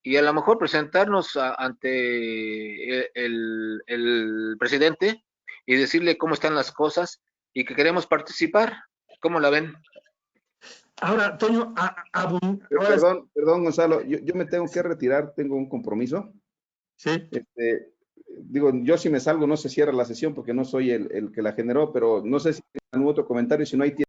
[SPEAKER 5] y a lo mejor presentarnos ante el presidente y decirle cómo están las cosas y que queremos participar. ¿Cómo la ven?
[SPEAKER 6] Ahora, Toño,
[SPEAKER 1] Perdón, Gonzalo, yo me tengo que retirar, tengo un compromiso.
[SPEAKER 6] Sí.
[SPEAKER 1] Digo, yo si me salgo no se cierra la sesión porque no soy el que la generó, pero no sé si hay algún otro comentario, si no hay tiempo.